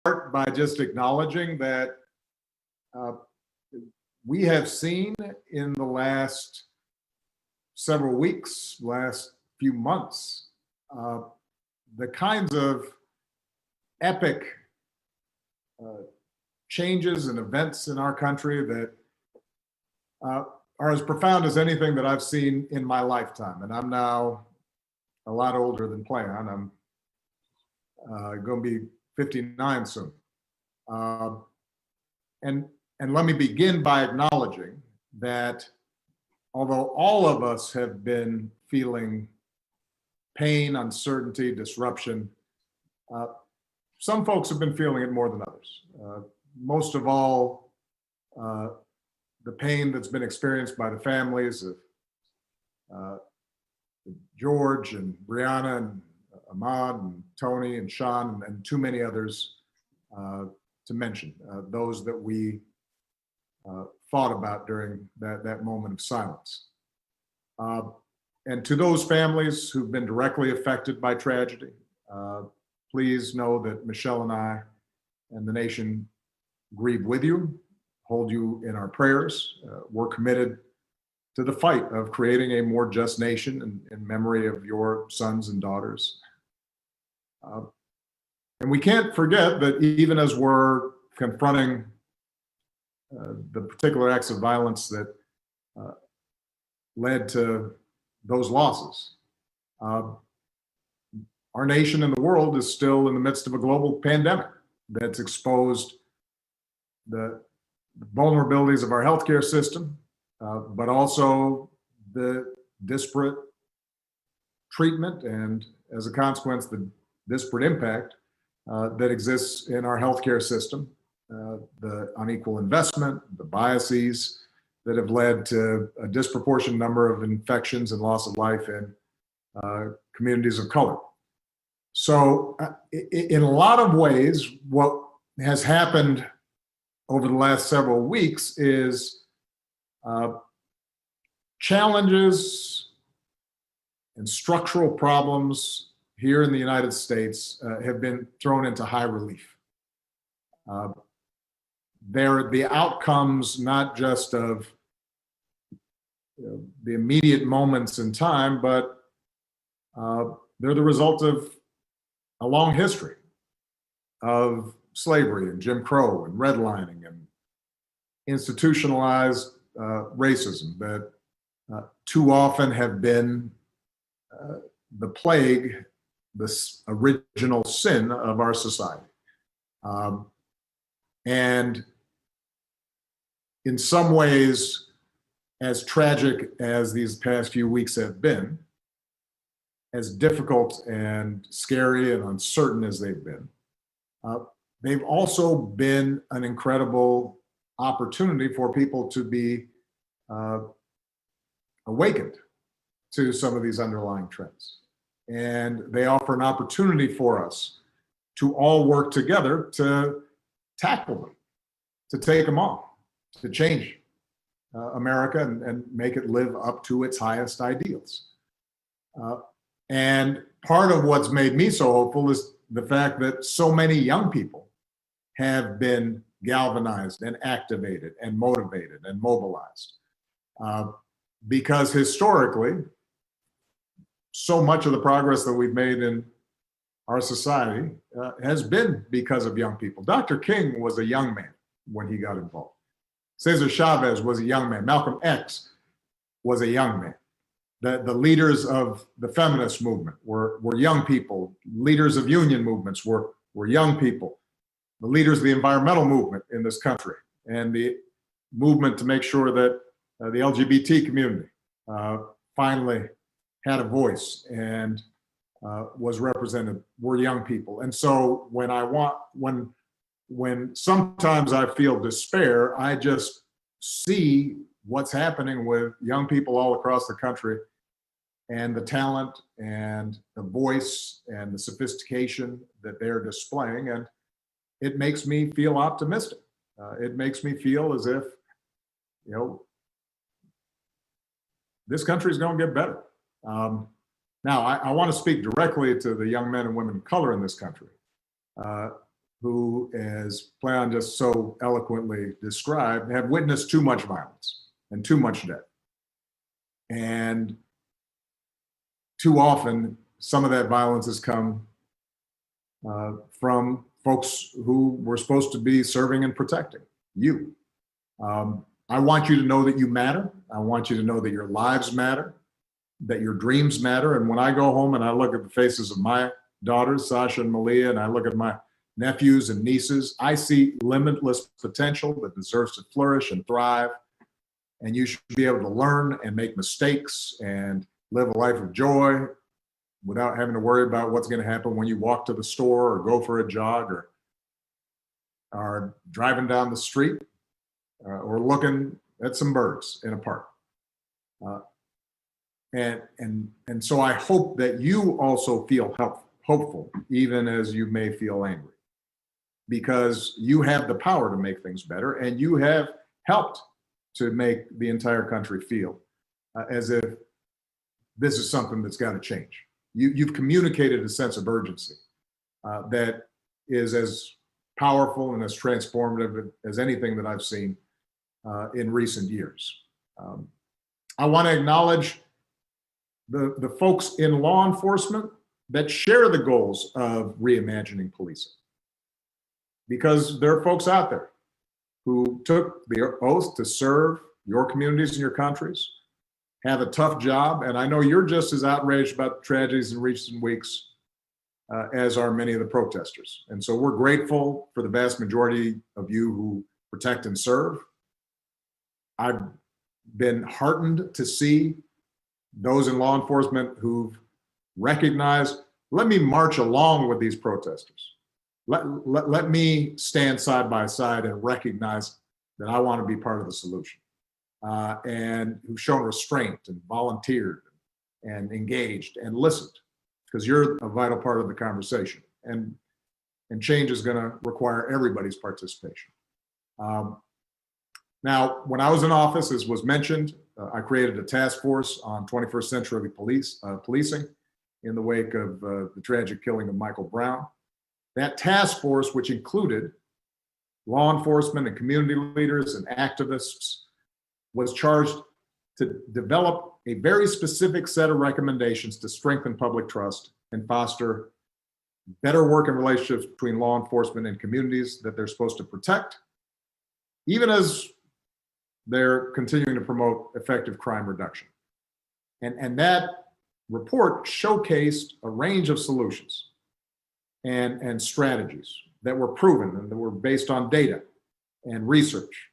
start by just acknowledging that uh, we have seen in the last several weeks, last few months, uh, the kinds of epic changes and events in our country that are as profound as anything that I've seen in my lifetime. And I'm now a lot older than Playon. I'm going to be 59 soon. And let me begin by acknowledging that although all of us have been feeling pain, uncertainty, disruption, some folks have been feeling it more than others. Most of all, the pain that's been experienced by the families of George and Brianna and Ahmad and Tony and Sean and too many others to mention, those that we thought about during that moment of silence. And to those families who've been directly affected by tragedy, please know that Michelle and I and the nation grieve with you, hold you in our prayers. We're committed to the fight of creating a more just nation in memory of your sons and daughters. And we can't forget that even as we're confronting the particular acts of violence that led to those losses, our nation and the world is still in the midst of a global pandemic that's exposed the vulnerabilities of our healthcare system, but also the disparate treatment and, as a consequence, the disparate impact that exists in our healthcare system, the unequal investment, the biases that have led to a disproportionate number of infections and loss of life in communities of color. So in a lot of ways, what has happened over the last several weeks is challenges and structural problems here in the United States have been thrown into high relief. They're the outcomes not just of the immediate moments in time, but they're the result of a long history of slavery and Jim Crow and redlining and institutionalized racism that too often have been the plague, this original sin of our society. And in some ways, as tragic as these past few weeks have been, as difficult and scary and uncertain as they've been, they've also been an incredible opportunity for people to be awakened to some of these underlying trends. And they offer an opportunity for us to all work together to tackle them, to take them on, to change America and make it live up to its highest ideals. And part of what's made me so hopeful is the fact that so many young people have been galvanized and activated and motivated and mobilized. Because historically, so much of the progress that we've made in our society has been because of young people. Dr. King was a young man when he got involved. Cesar Chavez was a young man. Malcolm X was a young man. The leaders of the feminist movement were young people. Leaders of union movements were young people. The leaders of the environmental movement in this country and the movement to make sure that the LGBT community finally had a voice and was represented were young people. And so when sometimes I feel despair, I just see what's happening with young people all across the country and the talent and the voice and the sophistication that they're displaying. And it makes me feel optimistic. It makes me feel as if, this country is going to get better. Now, I want to speak directly to the young men and women of color in this country. who, as Cleon just so eloquently described, have witnessed too much violence and too much death. And too often, some of that violence has come from folks who were supposed to be serving and protecting you. I want you to know that you matter. I want you to know that your lives matter, that your dreams matter. And when I go home and I look at the faces of my daughters, Sasha and Malia, and I look at my nephews and nieces, I see limitless potential that deserves to flourish and thrive. And you should be able to learn and make mistakes and live a life of joy without having to worry about what's going to happen when you walk to the store or go for a jog or are driving down the street or looking at some birds in a park. And so I hope that you also feel hopeful, even as you may feel angry, because you have the power to make things better, and you have helped to make the entire country feel as if this is something that's got to change. You've communicated a sense of urgency that is as powerful and as transformative as anything that I've seen in recent years. I want to acknowledge the folks in law enforcement that share the goals of reimagining policing, because there are folks out there who took the oath to serve your communities and your countries, have a tough job, and I know you're just as outraged about the tragedies in recent weeks as are many of the protesters. And so we're grateful for the vast majority of you who protect and serve. I've been heartened to see those in law enforcement who've recognized, let me march along with these protesters. Let me stand side by side and recognize that I want to be part of the solution. And who've shown restraint and volunteered and engaged and listened, because you're a vital part of the conversation. And change is going to require everybody's participation. Now, when I was in office, as was mentioned, I created a task force on 21st century policing in the wake of the tragic killing of Michael Brown. That task force, which included law enforcement and community leaders and activists, was charged to develop a very specific set of recommendations to strengthen public trust and foster better working relationships between law enforcement and communities that they're supposed to protect, even as they're continuing to promote effective crime reduction. And that report showcased a range of solutions and strategies that were proven and that were based on data and research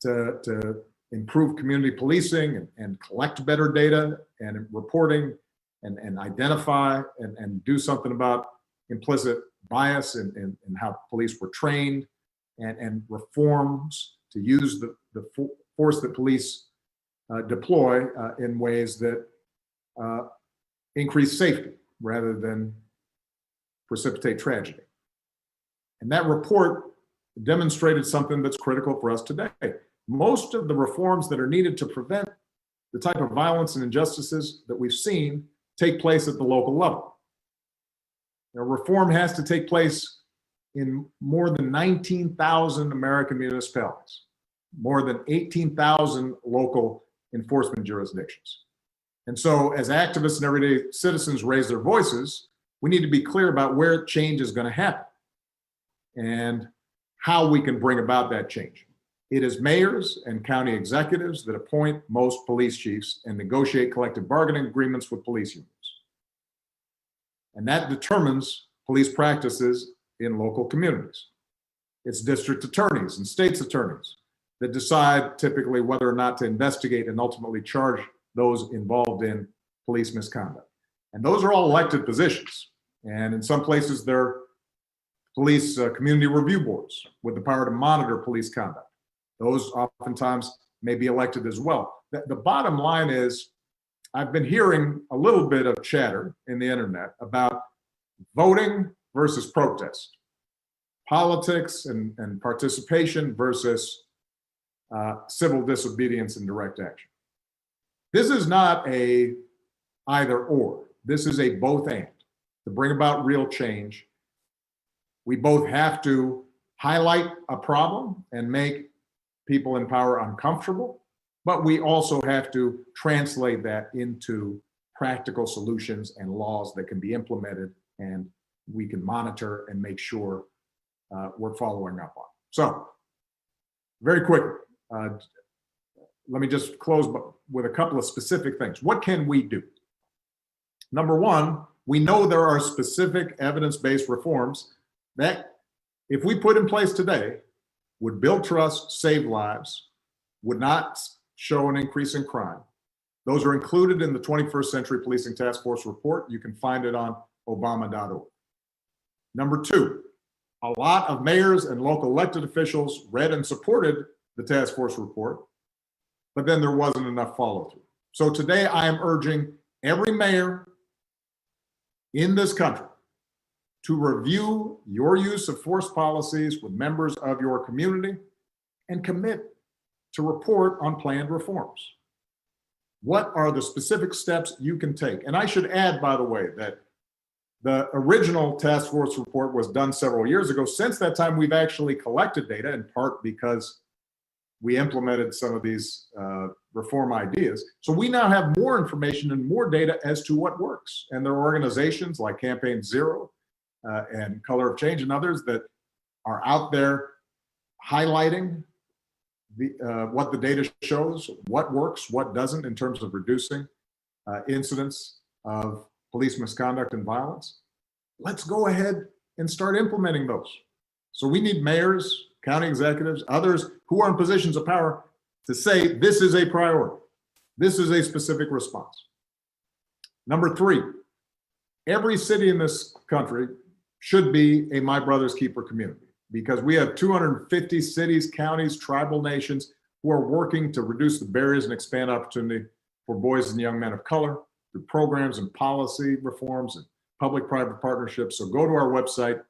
to improve community policing and collect better data and reporting and identify and do something about implicit bias in how police were trained and reforms to use the force that police deploy in ways that increase safety rather than precipitate tragedy. And that report demonstrated something that's critical for us today. Most of the reforms that are needed to prevent the type of violence and injustices that we've seen take place at the local level. Now, reform has to take place in more than 19,000 American municipalities, more than 18,000 local enforcement jurisdictions. And so as activists and everyday citizens raise their voices, we need to be clear about where change is going to happen and how we can bring about that change. It is mayors and county executives that appoint most police chiefs and negotiate collective bargaining agreements with police unions. And that determines police practices in local communities. It's district attorneys and state's attorneys that decide typically whether or not to investigate and ultimately charge those involved in police misconduct. And those are all elected positions. And in some places, they're police community review boards with the power to monitor police conduct. Those oftentimes may be elected as well. The bottom line is, I've been hearing a little bit of chatter in the internet about voting versus protest, politics and participation versus civil disobedience and direct action. This is not a either or. This is a both and. To bring about real change, We both have to highlight a problem and make people in power uncomfortable, but we also have to translate that into practical solutions and laws that can be implemented and we can monitor and make sure we're following up on. So, very quickly, let me just close with a couple of specific things. What can we do? Number one, we know there are specific evidence-based reforms that, if we put in place today, would build trust, save lives, would not show an increase in crime. Those are included in the 21st Century Policing Task Force report. You can find it on obama.org. Number two, a lot of mayors and local elected officials read and supported the task force report, but then there wasn't enough follow-through. So today I am urging every mayor in this country to review your use of force policies with members of your community and commit to report on planned reforms. What are the specific steps you can take? And I should add, by the way, that the original task force report was done several years ago. Since that time, we've actually collected data, in part because we implemented some of these reform ideas. So we now have more information and more data as to what works. And there are organizations like Campaign Zero and Color of Change and others that are out there highlighting what the data shows, what works, what doesn't in terms of reducing incidents of police misconduct and violence. Let's go ahead and start implementing those. So we need mayors, county executives, others who are in positions of power to say, this is a priority. This is a specific response. Number three, every city in this country should be a My Brother's Keeper community, because we have 250 cities, counties, tribal nations who are working to reduce the barriers and expand opportunity for boys and young men of color through programs and policy reforms and public-private partnerships. So go to our website,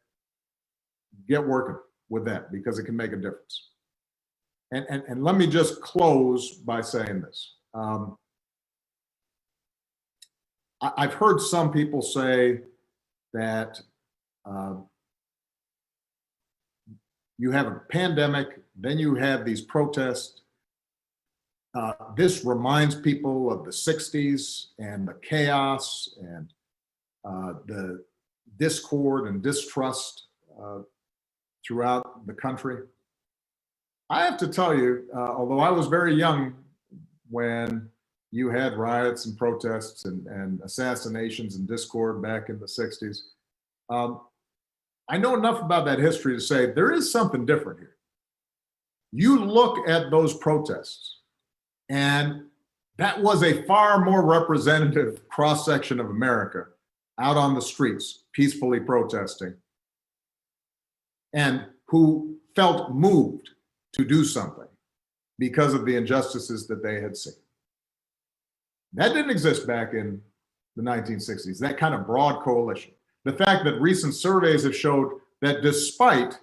get working with that, because it can make a difference. And let me just close by saying this. I've heard some people say that you have a pandemic, then you have these protests. This reminds people of the 60s and the chaos and the discord and distrust throughout the country. I have to tell you, although I was very young when you had riots and protests and assassinations and discord back in the 60s, I know enough about that history to say there is something different here. You look at those protests, and that was a far more representative cross-section of America out on the streets, peacefully protesting, and who felt moved to do something because of the injustices that they had seen. That didn't exist back in the 1960s, that kind of broad coalition. The fact that recent surveys have showed that despite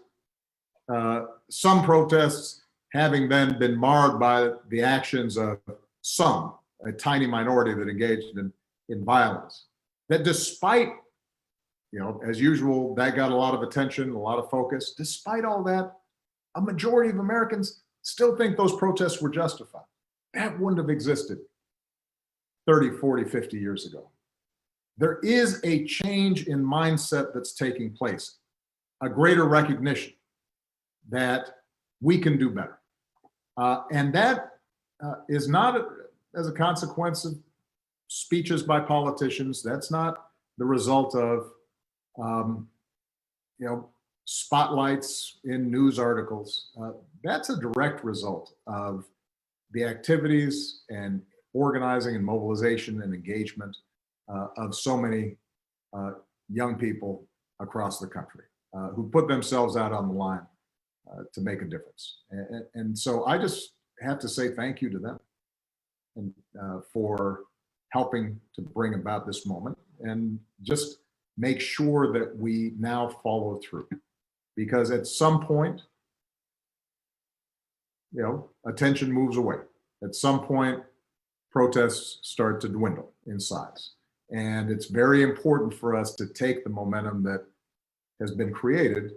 some protests having then been marred by the actions of some, a tiny minority that engaged in violence, that despite, as usual, that got a lot of attention, a lot of focus, despite all that, a majority of Americans still think those protests were justified. That wouldn't have existed 30, 40, 50 years ago. There is a change in mindset that's taking place, a greater recognition that we can do better. And that is not as a consequence of speeches by politicians. That's not the result of, spotlights in news articles. That's a direct result of the activities and organizing and mobilization and engagement of so many young people across the country who put themselves out on the line to make a difference. And so I just have to say thank you to them and for helping to bring about this moment, and just make sure that we now follow through. Because at some point, attention moves away. At some point, protests start to dwindle in size. And it's very important for us to take the momentum that has been created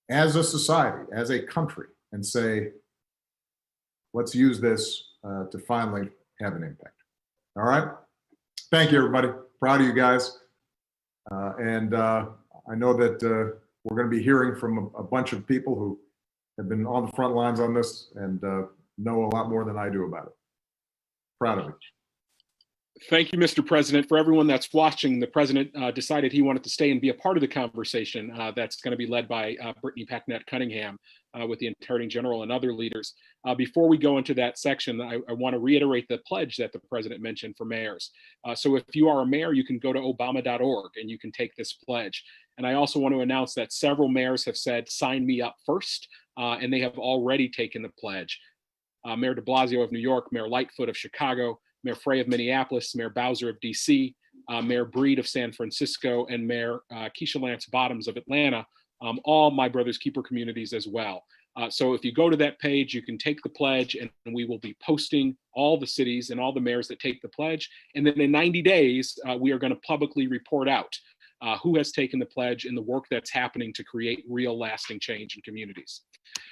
as a society, as a country, and say, let's use this to finally have an impact. All right. Thank you, everybody. Proud of you guys. And I know that we're going to be hearing from a bunch of people who have been on the front lines on this and know a lot more than I do about it. Proud of you. Thank you, Mr. President. For everyone that's watching, the President decided he wanted to stay and be a part of the conversation that's going to be led by Brittany Packnett Cunningham with the Attorney General and other leaders. Before we go into that section, I want to reiterate the pledge that the President mentioned for mayors. So if you are a mayor, you can go to obama.org and you can take this pledge. And I also want to announce that several mayors have said, sign me up first, and they have already taken the pledge. Mayor de Blasio of New York, Mayor Lightfoot of Chicago, Mayor Frey of Minneapolis, Mayor Bowser of DC, Mayor Breed of San Francisco, and Mayor Keisha Lance Bottoms of Atlanta, all my Brother's Keeper communities as well. So if you go to that page, you can take the pledge, and we will be posting all the cities and all the mayors that take the pledge. And then in 90 days, we are going to publicly report out who has taken the pledge and the work that's happening to create real lasting change in communities.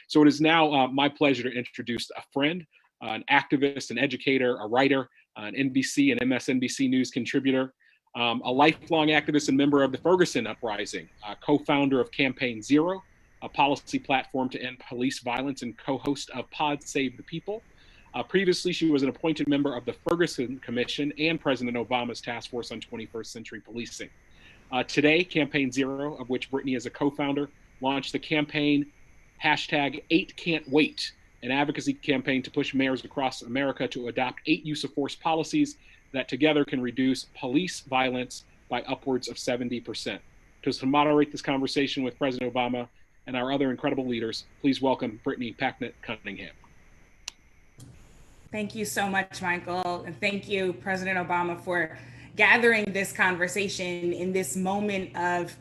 So it is now my pleasure to introduce a friend, an activist, an educator, a writer, an NBC and MSNBC News contributor, a lifelong activist and member of the Ferguson Uprising, co-founder of Campaign Zero, a policy platform to end police violence, and co-host of Pod Save the People. Previously, she was an appointed member of the Ferguson Commission and President Obama's Task Force on 21st Century Policing. Today, Campaign Zero, of which Brittany is a co-founder, launched the campaign #8Can'tWait, an advocacy campaign to push mayors across America to adopt 8 use of force policies that together can reduce police violence by upwards of 70%. To moderate this conversation with President Obama and our other incredible leaders, please welcome Brittany Packnett Cunningham. Thank you so much, Michael. And thank you, President Obama, for gathering this conversation in this moment of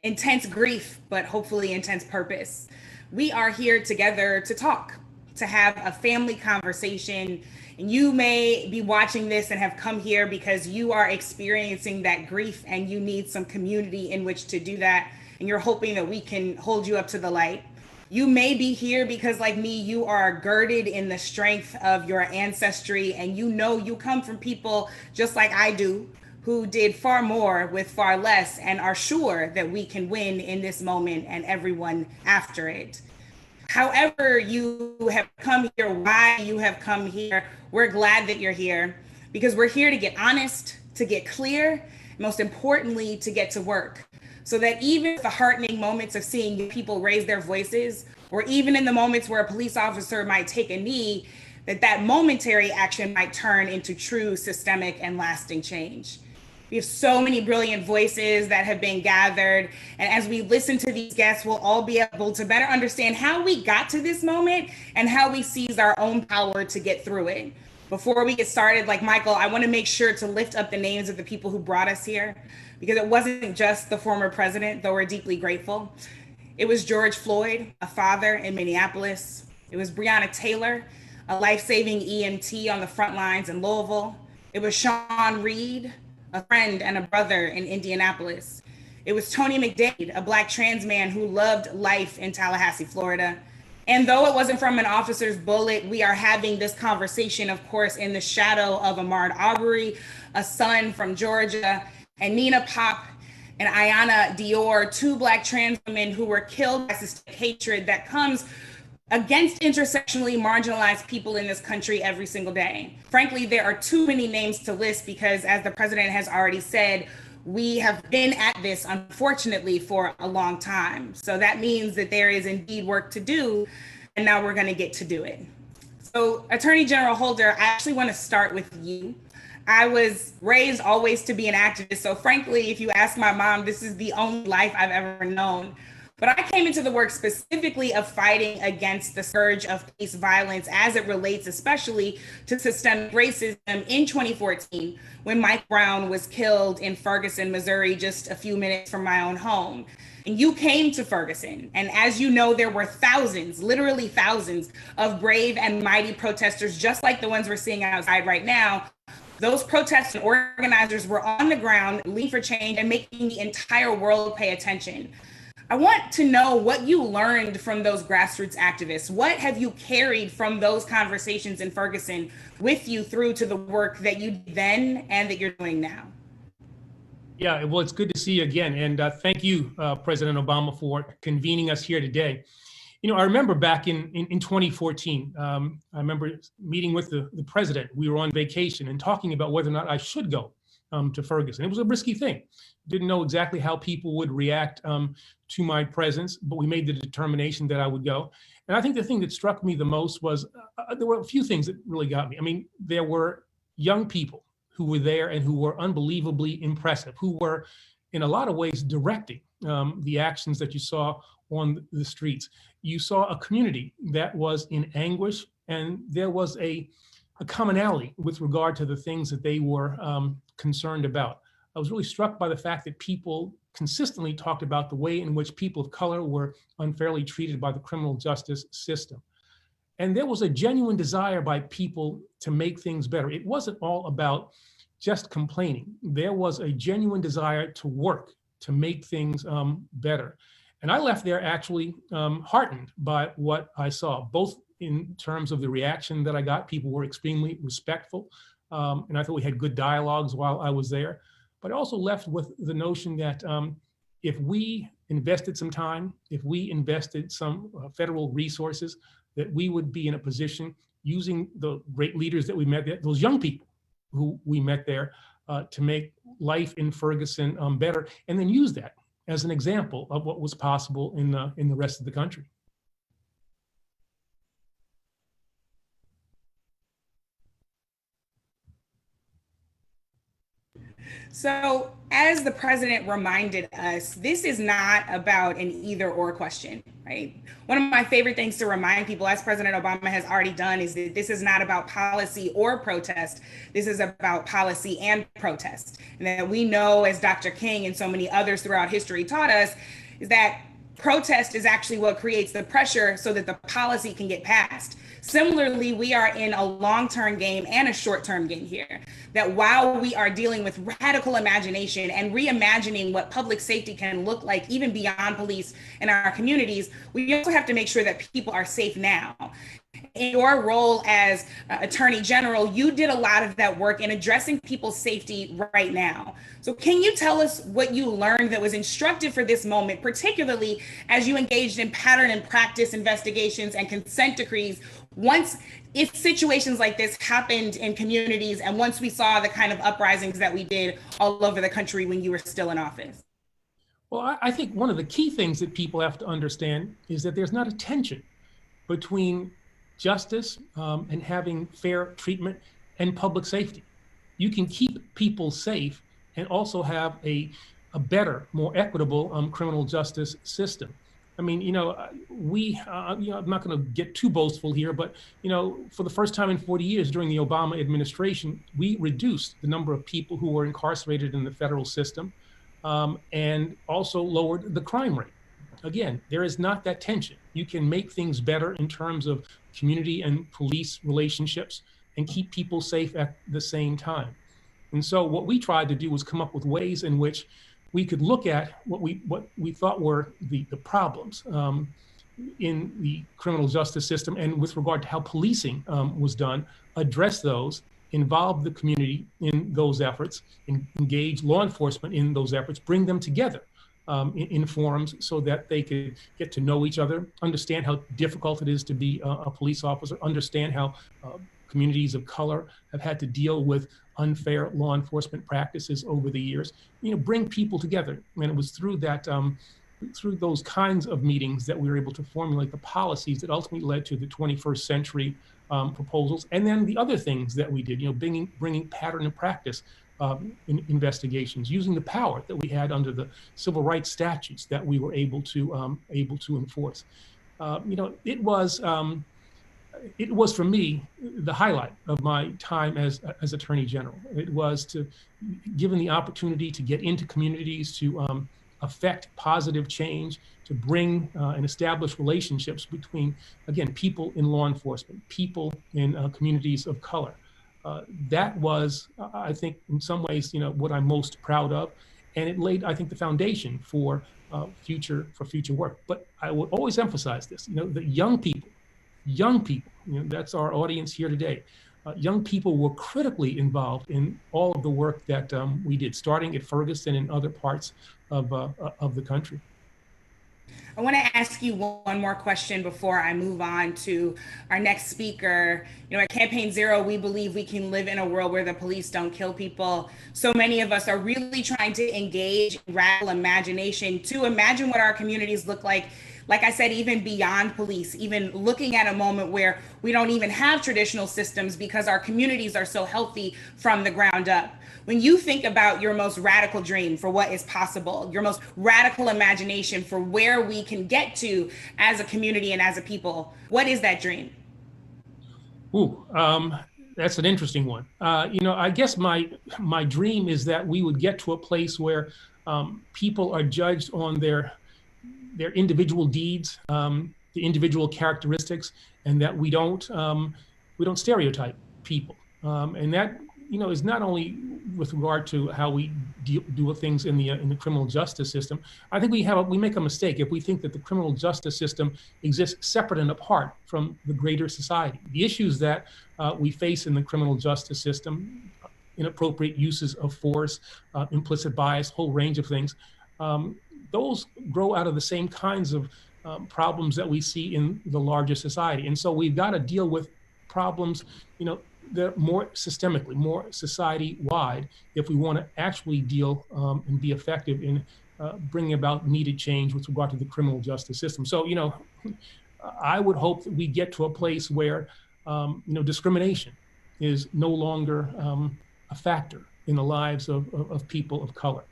intense grief, but hopefully intense purpose. We are here together to talk, to have a family conversation. And you may be watching this and have come here because you are experiencing that grief and you need some community in which to do that. And you're hoping that we can hold you up to the light. You may be here because, like me, you are girded in the strength of your ancestry, and you know you come from people just like I do, who did far more with far less and are sure that we can win in this moment and everyone after it. However you have come here, why you have come here, we're glad that you're here, because we're here to get honest, to get clear, most importantly, to get to work. So that even the heartening moments of seeing people raise their voices, or even in the moments where a police officer might take a knee, that momentary action might turn into true systemic and lasting change. We have so many brilliant voices that have been gathered. And as we listen to these guests, we'll all be able to better understand how we got to this moment and how we seized our own power to get through it. Before we get started, like Michael, I want to make sure to lift up the names of the people who brought us here, because it wasn't just the former president, though we're deeply grateful. It was George Floyd, a father in Minneapolis. It was Breonna Taylor, a life-saving EMT on the front lines in Louisville. It was Sean Reed, a friend and a brother in Indianapolis. It was Tony McDade, a Black trans man who loved life in Tallahassee, Florida. And though it wasn't from an officer's bullet, we are having this conversation, of course, in the shadow of Ahmaud Arbery, a son from Georgia, and Nina Pop and Ayanna Dior, 2 Black trans women who were killed by systemic hatred that comes against intersectionally marginalized people in this country every single day. Frankly, there are too many names to list because, as the president has already said, we have been at this, unfortunately, for a long time. So that means that there is indeed work to do, and now we're going to get to do it. So, Attorney General Holder, I actually want to start with you. I was raised always to be an activist. So frankly, if you ask my mom, this is the only life I've ever known. But I came into the work specifically of fighting against the scourge of police violence as it relates especially to systemic racism in 2014, when Mike Brown was killed in Ferguson, Missouri, just a few minutes from my own home. And you came to Ferguson. And as you know, there were thousands, literally thousands of brave and mighty protesters, just like the ones we're seeing outside right now. Those protests and organizers were on the ground, leading for change and making the entire world pay attention. I want to know what you learned from those grassroots activists. What have you carried from those conversations in Ferguson with you through to the work that you did then and that you're doing now? Yeah, well, it's good to see you again. And thank you, President Obama, for convening us here today. I remember back in 2014, I remember meeting with the president. We were on vacation and talking about whether or not I should go to Ferguson. It was a risky thing. Didn't know exactly how people would react to my presence, but we made the determination that I would go. And I think the thing that struck me the most was there were a few things that really got me. I mean, there were young people who were there and who were unbelievably impressive, who were in a lot of ways directing the actions that you saw on the streets. You saw a community that was in anguish, and there was a commonality with regard to the things that they were concerned about. I was really struck by the fact that people consistently talked about the way in which people of color were unfairly treated by the criminal justice system. And there was a genuine desire by people to make things better. It wasn't all about just complaining. There was a genuine desire to work to make things better. And I left there actually heartened by what I saw, both in terms of the reaction that I got. People were extremely respectful, and I thought we had good dialogues while I was there. But I also left with the notion that if we invested some time, if we invested some federal resources, that we would be in a position using the great leaders that we met there, those young people who we met there, to make life in Ferguson better, and then use that as an example of what was possible in the rest of the country. So, as the president reminded us, this is not about an either or question, right? One of my favorite things to remind people, as President Obama has already done, is that this is not about policy or protest. This is about policy and protest. And that we know, as Dr. King and so many others throughout history taught us, is that protest is actually what creates the pressure so that the policy can get passed. Similarly, we are in a long-term game and a short-term game here. That while we are dealing with radical imagination and reimagining what public safety can look like, even beyond police in our communities, we also have to make sure that people are safe now. In your role as Attorney General, you did a lot of that work in addressing people's safety right now. So can you tell us what you learned that was instructive for this moment, particularly as you engaged in pattern and practice investigations and consent decrees if situations like this happened in communities and once we saw the kind of uprisings that we did all over the country when you were still in office? Well, I think one of the key things that people have to understand is that there's not a tension between justice and having fair treatment and public safety. You can keep people safe and also have a better, more equitable criminal justice system. I mean, I'm not going to get too boastful here, but, for the first time in 40 years during the Obama administration, we reduced the number of people who were incarcerated in the federal system and also lowered the crime rate. Again, there is not that tension. You can make things better in terms of community and police relationships and keep people safe at the same time. And so what we tried to do was come up with ways in which we could look at what we thought were the problems in the criminal justice system, and with regard to how policing was done, address those, involve the community in those efforts, engage law enforcement in those efforts, bring them together in forums so that they could get to know each other, understand how difficult it is to be a police officer, understand how communities of color have had to deal with unfair law enforcement practices over the years, bring people together. And it was through that, through those kinds of meetings that we were able to formulate the policies that ultimately led to the 21st century proposals. And then the other things that we did, bringing pattern and practice in investigations, using the power that we had under the civil rights statutes that we were able to enforce. It was for me the highlight of my time as Attorney General. It was given the opportunity to get into communities, to affect positive change, to bring and establish relationships between, again, people in law enforcement, people in communities of color. That was, I think, in some ways, what I'm most proud of. And it laid, I think, the foundation for future work. But I will always emphasize this, the young people, that's our audience here today. Young people were critically involved in all of the work that we did, starting at Ferguson and other parts of the country. I want to ask you one more question before I move on to our next speaker. At Campaign Zero, we believe we can live in a world where the police don't kill people. So many of us are really trying to engage in radical imagination to imagine what our communities look like I said, even beyond police, even looking at a moment where we don't even have traditional systems because our communities are so healthy from the ground up. When you think about your most radical dream for what is possible, your most radical imagination for where we can get to as a community and as a people, what is that dream? Ooh, that's an interesting one. I guess my dream is that we would get to a place where people are judged on their individual deeds, the individual characteristics, and that we don't stereotype people. And that is not only with regard to how we do things in the criminal justice system. I think we make a mistake if we think that the criminal justice system exists separate and apart from the greater society. The issues that we face in the criminal justice system, inappropriate uses of force, implicit bias, whole range of things, those grow out of the same kinds of problems that we see in the larger society. And so we've got to deal with problems, they're more systemically, more society-wide, if we want to actually deal and be effective in bringing about needed change with regard to the criminal justice system. So, I would hope that we get to a place where, discrimination is no longer a factor in the lives of people of color.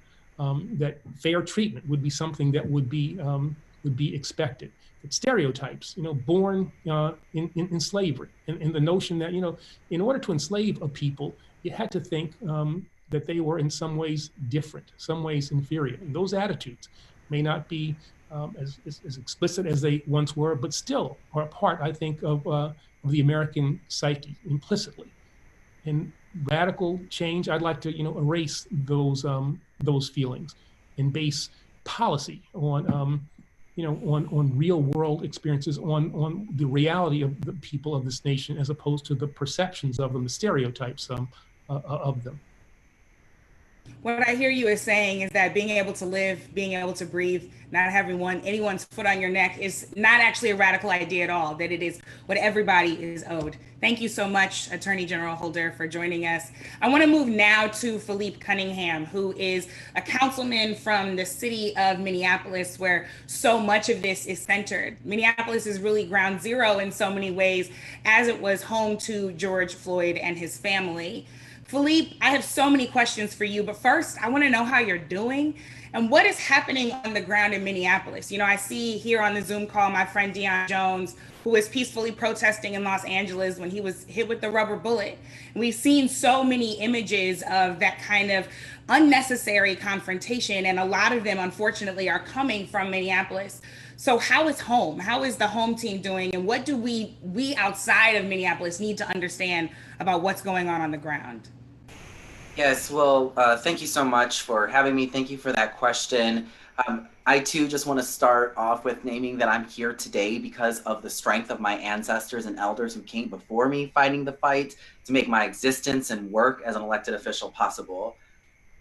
That fair treatment would be something that would be expected. That stereotypes, born in slavery, and the notion that in order to enslave a people, you had to think that they were in some ways different, some ways inferior. And those attitudes may not be as explicit as they once were, but still are a part, I think, of the American psyche implicitly. And radical change, I'd like to erase those feelings and base policy on real world experiences, on the reality of the people of this nation, as opposed to the perceptions of them, the stereotypes of them. What I hear you is saying is that being able to live, being able to breathe, not having anyone's foot on your neck is not actually a radical idea at all, that it is what everybody is owed. Thank you so much, Attorney General Holder, for joining us. I want to move now to Philippe Cunningham, who is a councilman from the city of Minneapolis, where so much of this is centered. Minneapolis is really ground zero in so many ways, as it was home to George Floyd and his family. Philippe, I have so many questions for you, but first I want to know how you're doing and what is happening on the ground in Minneapolis. I see here on the Zoom call my friend Deion Jones, who was peacefully protesting in Los Angeles when he was hit with the rubber bullet. And we've seen so many images of that kind of unnecessary confrontation, and a lot of them, unfortunately, are coming from Minneapolis. So how is home? How is the home team doing? And what do we outside of Minneapolis need to understand about what's going on the ground? Yes, well, thank you so much for having me. Thank you for that question. I too just want to start off with naming that I'm here today because of the strength of my ancestors and elders who came before me fighting the fight to make my existence and work as an elected official possible.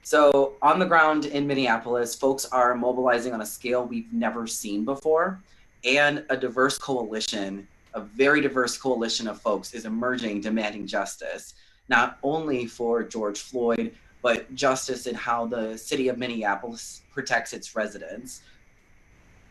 So on the ground in Minneapolis, folks are mobilizing on a scale we've never seen before, and a diverse coalition, a very diverse coalition of folks is emerging demanding justice, not only for George Floyd, but justice in how the city of Minneapolis protects its residents.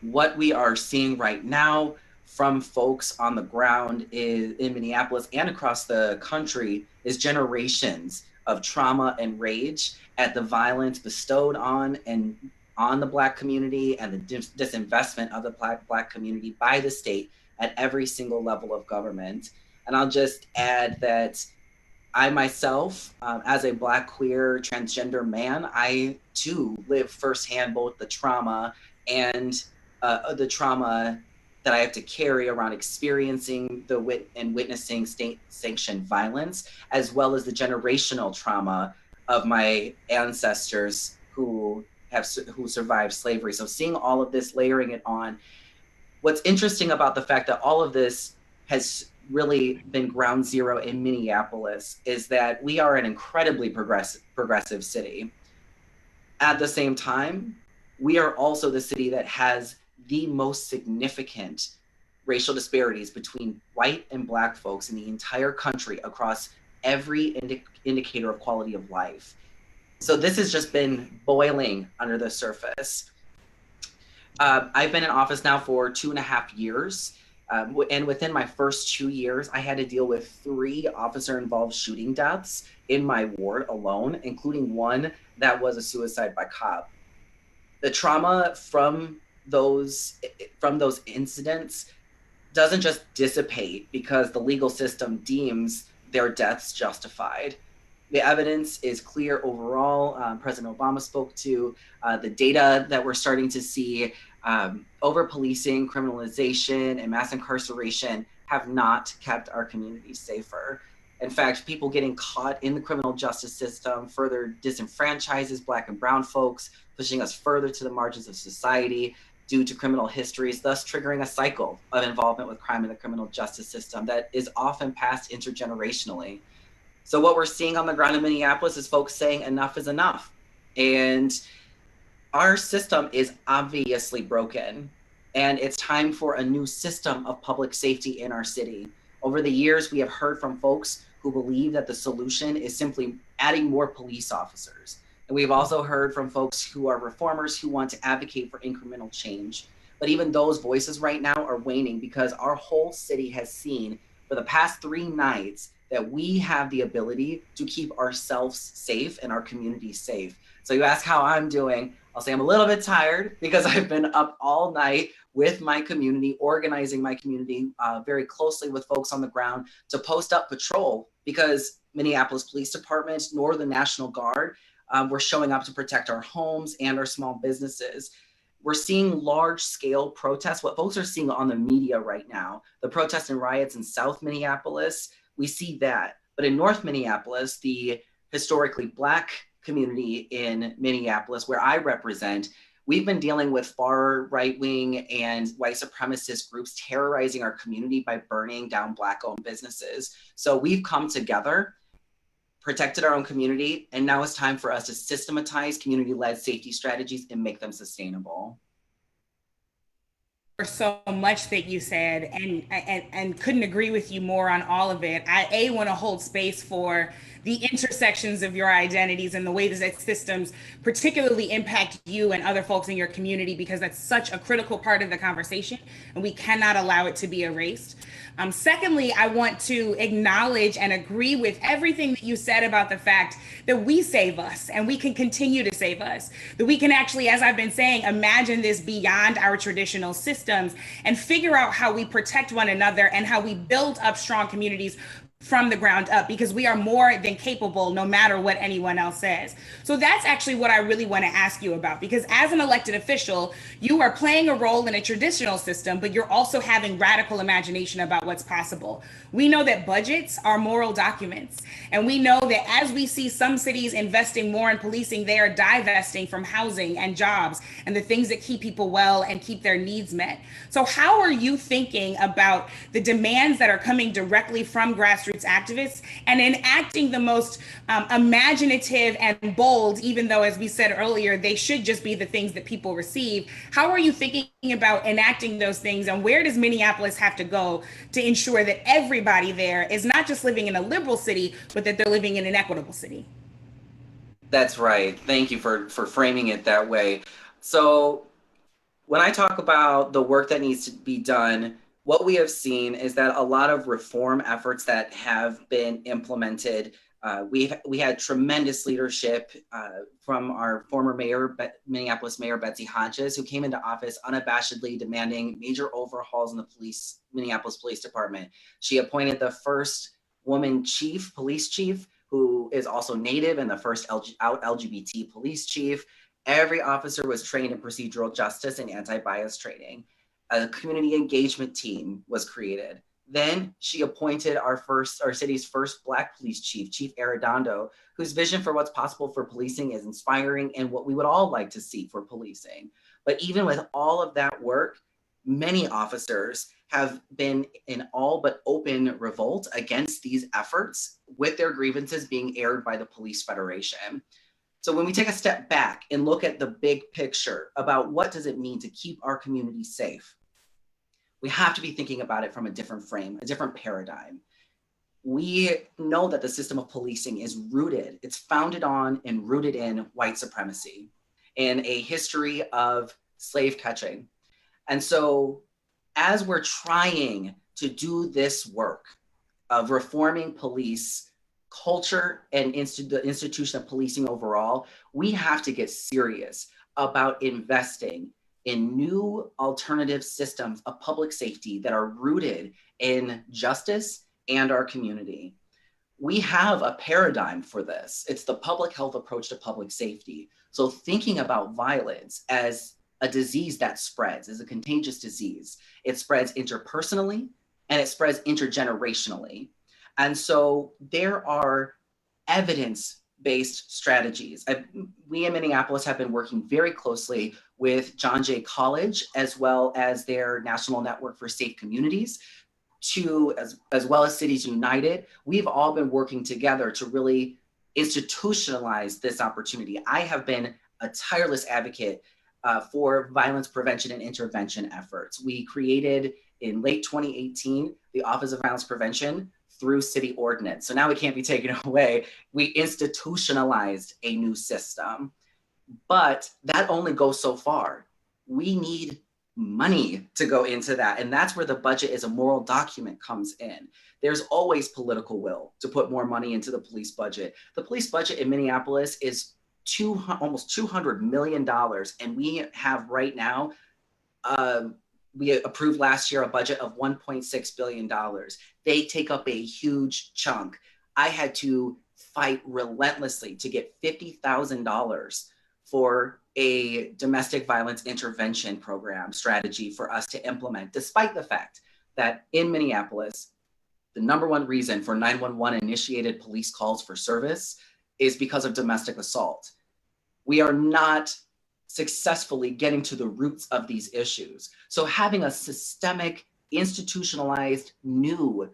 What we are seeing right now from folks on the ground in Minneapolis and across the country is generations of trauma and rage at the violence bestowed on the Black community and the disinvestment of the Black community by the state at every single level of government. And I'll just add that I myself, as a Black, queer, transgender man, I too live firsthand both the trauma and the trauma that I have to carry around experiencing and witnessing state-sanctioned violence, as well as the generational trauma of my ancestors who who survived slavery. So seeing all of this, layering it on, what's interesting about the fact that all of this has really been ground zero in Minneapolis is that we are an incredibly progressive city. At the same time, we are also the city that has the most significant racial disparities between white and Black folks in the entire country across every indicator of quality of life. So this has just been boiling under the surface. I've been in office now for 2.5 years. And within my first 2 years, I had to deal with 3 officer-involved shooting deaths in my ward alone, including one that was a suicide by cop. The trauma from those incidents doesn't just dissipate because the legal system deems their deaths justified. The evidence is clear overall. President Obama spoke to the data that we're starting to see. Over-policing, criminalization, and mass incarceration have not kept our communities safer. In fact, people getting caught in the criminal justice system further disenfranchises Black and brown folks, pushing us further to the margins of society due to criminal histories, thus triggering a cycle of involvement with crime in the criminal justice system that is often passed intergenerationally. So what we're seeing on the ground in Minneapolis is folks saying enough is enough. And our system is obviously broken, and it's time for a new system of public safety in our city. Over the years, we have heard from folks who believe that the solution is simply adding more police officers. And we've also heard from folks who are reformers who want to advocate for incremental change. But even those voices right now are waning because our whole city has seen for the past 3 nights that we have the ability to keep ourselves safe and our community safe. So you ask how I'm doing, I'll say I'm a little bit tired because I've been up all night with my community, organizing my community very closely with folks on the ground to post up patrol because Minneapolis Police Department nor the National Guard were showing up to protect our homes and our small businesses. We're seeing large scale protests, what folks are seeing on the media right now, the protests and riots in South Minneapolis, we see that. But in North Minneapolis, the historically Black community in Minneapolis, where I represent, we've been dealing with far right-wing and white supremacist groups terrorizing our community by burning down Black-owned businesses. So we've come together, protected our own community, and now it's time for us to systematize community-led safety strategies and make them sustainable. For so much that you said, and couldn't agree with you more on all of it. I want to hold space for the intersections of your identities and the way that systems particularly impact you and other folks in your community, because that's such a critical part of the conversation and we cannot allow it to be erased. Secondly, I want to acknowledge and agree with everything that you said about the fact that we save us and we can continue to save us, that we can actually, as I've been saying, imagine this beyond our traditional systems and figure out how we protect one another and how we build up strong communities from the ground up, because we are more than capable no matter what anyone else says. So that's actually what I really want to ask you about, because as an elected official, you are playing a role in a traditional system, but you're also having radical imagination about what's possible. We know that budgets are moral documents, and we know that as we see some cities investing more in policing, they are divesting from housing and jobs and the things that keep people well and keep their needs met. So how are you thinking about the demands that are coming directly from grassroots activists and enacting the most imaginative and bold, even though, as we said earlier, they should just be the things that people receive? How are you thinking about enacting those things, and where does Minneapolis have to go to ensure that everybody there is not just living in a liberal city, but that they're living in an equitable city? That's right. Thank you for framing it that way. So when I talk about the work that needs to be done, what we have seen is that a lot of reform efforts that have been implemented, we had tremendous leadership from our former mayor, Minneapolis Mayor Betsy Hodges, who came into office unabashedly demanding major overhauls in the Minneapolis Police Department. She appointed the first woman police chief, who is also Native, and the first out LGBT police chief. Every officer was trained in procedural justice and anti-bias training. A community engagement team was created. Then she appointed our city's first Black police chief, Chief Arredondo, whose vision for what's possible for policing is inspiring and what we would all like to see for policing. But even with all of that work, many officers have been in all but open revolt against these efforts, with their grievances being aired by the Police Federation. So when we take a step back and look at the big picture about what does it mean to keep our community safe, we have to be thinking about it from a different frame, a different paradigm. We know that the system of policing is rooted, it's founded on and rooted in white supremacy and a history of slave catching. And so as we're trying to do this work of reforming police culture and the institution of policing overall, we have to get serious about investing in new alternative systems of public safety that are rooted in justice and our community. We have a paradigm for this. It's the public health approach to public safety. So thinking about violence as a disease that spreads, as a contagious disease, it spreads interpersonally and it spreads intergenerationally. And so there are evidence-based strategies. We in Minneapolis have been working very closely with John Jay College, as well as their National Network for Safe Communities, as well as Cities United. We've all been working together to really institutionalize this opportunity. I have been a tireless advocate for violence prevention and intervention efforts. We created in late 2018 the Office of Violence Prevention through city ordinance. So now it can't be taken away. We institutionalized a new system, but that only goes so far. We need money to go into that. And that's where the budget as a moral document comes in. There's always political will to put more money into the police budget. The police budget in Minneapolis is almost $200 million. And we have right now, we approved last year a budget of $1.6 billion. They take up a huge chunk. I had to fight relentlessly to get $50,000 for a domestic violence intervention program strategy for us to implement, despite the fact that in Minneapolis, the #1 reason for 911 initiated police calls for service is because of domestic assault. We are not successfully getting to the roots of these issues. So having a systemic, institutionalized, new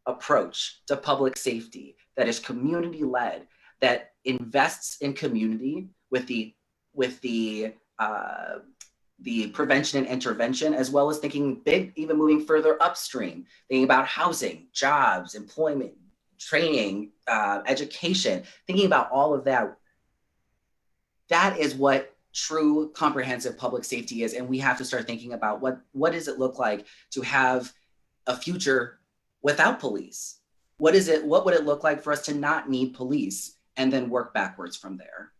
approach to public safety that is community-led, that invests in community with the prevention and intervention, as well as thinking big, even moving further upstream, thinking about housing, jobs, employment, training, education, thinking about all of that. That is what true comprehensive public safety is. And we have to start thinking about what does it look like to have a future without police? What would it look like for us to not need police, and then work backwards from there?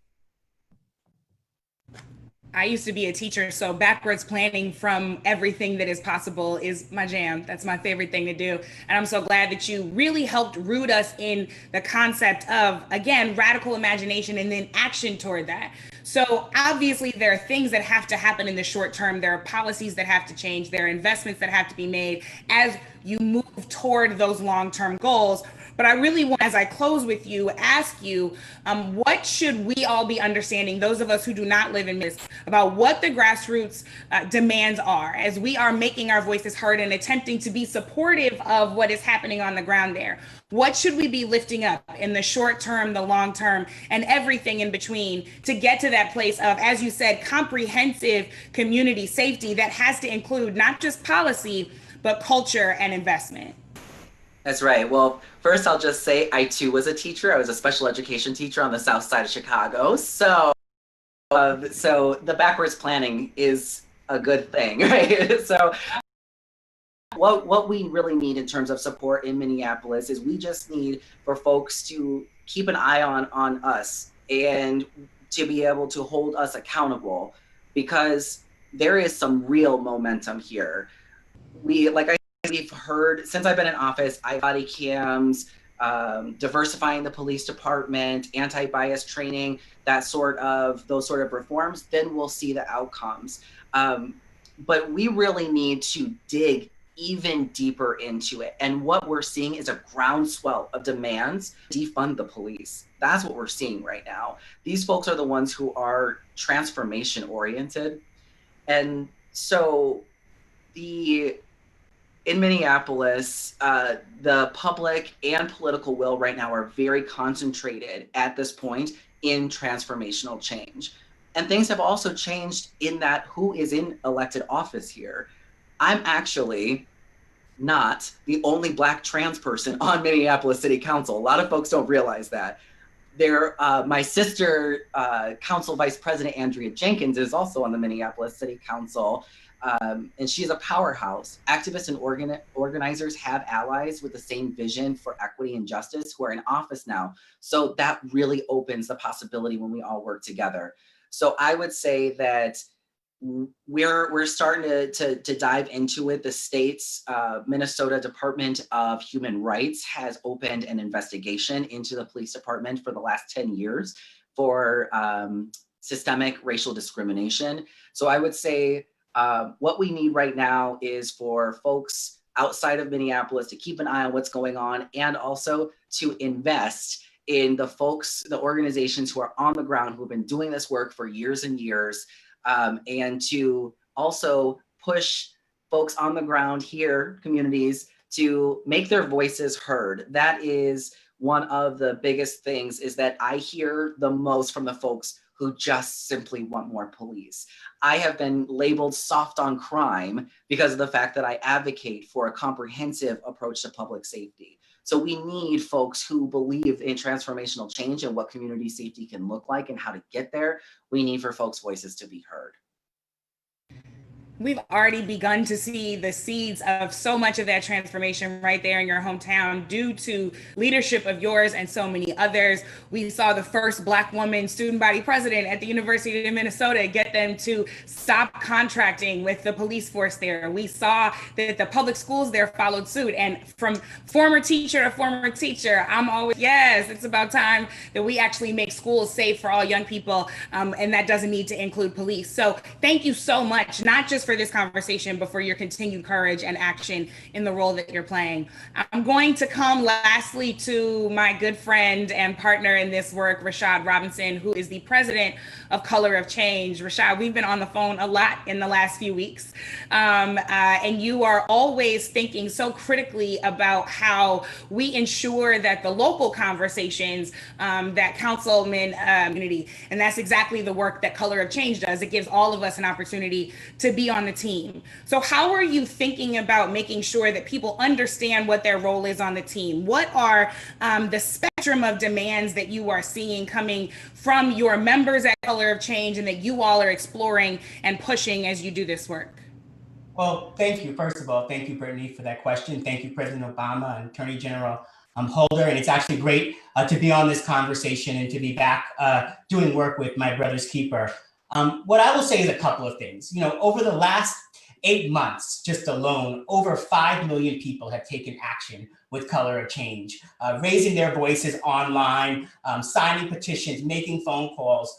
I used to be a teacher, so backwards planning from everything that is possible is my jam. That's my favorite thing to do. And I'm so glad that you really helped root us in the concept of, again, radical imagination and then action toward that. So obviously there are things that have to happen in the short term. There are policies that have to change. There are investments that have to be made as you move toward those long-term goals. But I really want, as I close with you, ask you, what should we all be understanding, those of us who do not live in this, about what the grassroots demands are as we are making our voices heard and attempting to be supportive of what is happening on the ground there? What should we be lifting up in the short term, the long term, and everything in between to get to that place of, as you said, comprehensive community safety that has to include not just policy, but culture and investment? That's right. Well, first I'll just say I too was a teacher. I was a special education teacher on the south side of Chicago. So the backwards planning is a good thing, right? So what we really need in terms of support in Minneapolis is we just need for folks to keep an eye on us and to be able to hold us accountable, because there is some real momentum here. We've heard, since I've been in office, body cams, diversifying the police department, anti-bias training, those sort of reforms, then we'll see the outcomes. But we really need to dig even deeper into it. And what we're seeing is a groundswell of demands to defund the police. That's what we're seeing right now. These folks are the ones who are transformation oriented. And so in Minneapolis, the public and political will right now are very concentrated at this point in transformational change. And things have also changed in that who is in elected office here. I'm actually not the only Black trans person on Minneapolis City Council. A lot of folks don't realize that. My sister, Council Vice President Andrea Jenkins, is also on the Minneapolis City Council, and she's a powerhouse. Activists and organizers have allies with the same vision for equity and justice who are in office now. So that really opens the possibility when we all work together. So I would say that we're starting to dive into it. The state's Minnesota Department of Human Rights has opened an investigation into the police department for the last 10 years for systemic racial discrimination. So I would say what we need right now is for folks outside of Minneapolis to keep an eye on what's going on, and also to invest in the folks, the organizations who are on the ground, who have been doing this work for years and years, and to also push folks on the ground here, communities, to make their voices heard. That is one of the biggest things, is that I hear the most from the folks who just simply want more police. I have been labeled soft on crime because of the fact that I advocate for a comprehensive approach to public safety. So we need folks who believe in transformational change and what community safety can look like and how to get there. We need for folks' voices to be heard. We've already begun to see the seeds of so much of that transformation right there in your hometown due to leadership of yours and so many others. We saw the first Black woman student body president at the University of Minnesota get them to stop contracting with the police force there. We saw that the public schools there followed suit. And from former teacher to former teacher, I'm always, yes, it's about time that we actually make schools safe for all young people. And that doesn't need to include police. So thank you so much, not just for this conversation, but for your continued courage and action in the role that you're playing. I'm going to come lastly to my good friend and partner in this work, Rashad Robinson, who is the president of Color of Change. Rashad, we've been on the phone a lot in the last few weeks, and you are always thinking so critically about how we ensure that the local conversations that councilmen community, and that's exactly the work that Color of Change does. It gives all of us an opportunity to be on the team. So how are you thinking about making sure that people understand what their role is on the team? What are the spectrum of demands that you are seeing coming from your members at Color of Change and that you all are exploring and pushing as you do this work? Well, thank you. First of all, thank you, Brittany, for that question. Thank you, President Obama and Attorney General Holder. And it's actually great to be on this conversation and to be back doing work with my brother's keeper. What I will say is a couple of things. You know, over the last 8 months, just alone, over 5 million people have taken action with Color of Change, raising their voices online, signing petitions, making phone calls,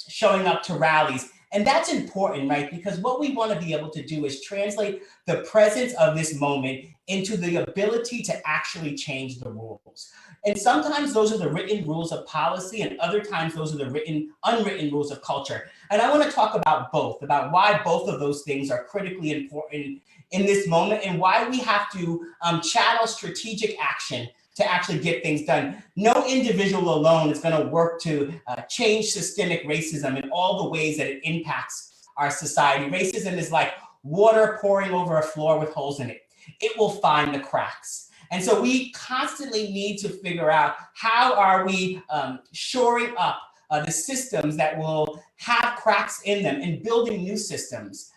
showing up to rallies. And that's important, right? Because what we want to be able to do is translate the presence of this moment into the ability to actually change the rules. And sometimes those are the written rules of policy, and other times those are the unwritten rules of culture. And I want to talk about both, about why both of those things are critically important in this moment, and why we have to channel strategic action to actually get things done. No individual alone is going to work to change systemic racism in all the ways that it impacts our society. Racism is like water pouring over a floor with holes in it. It will find the cracks. And so we constantly need to figure out how are we shoring up the systems that will have cracks in them and building new systems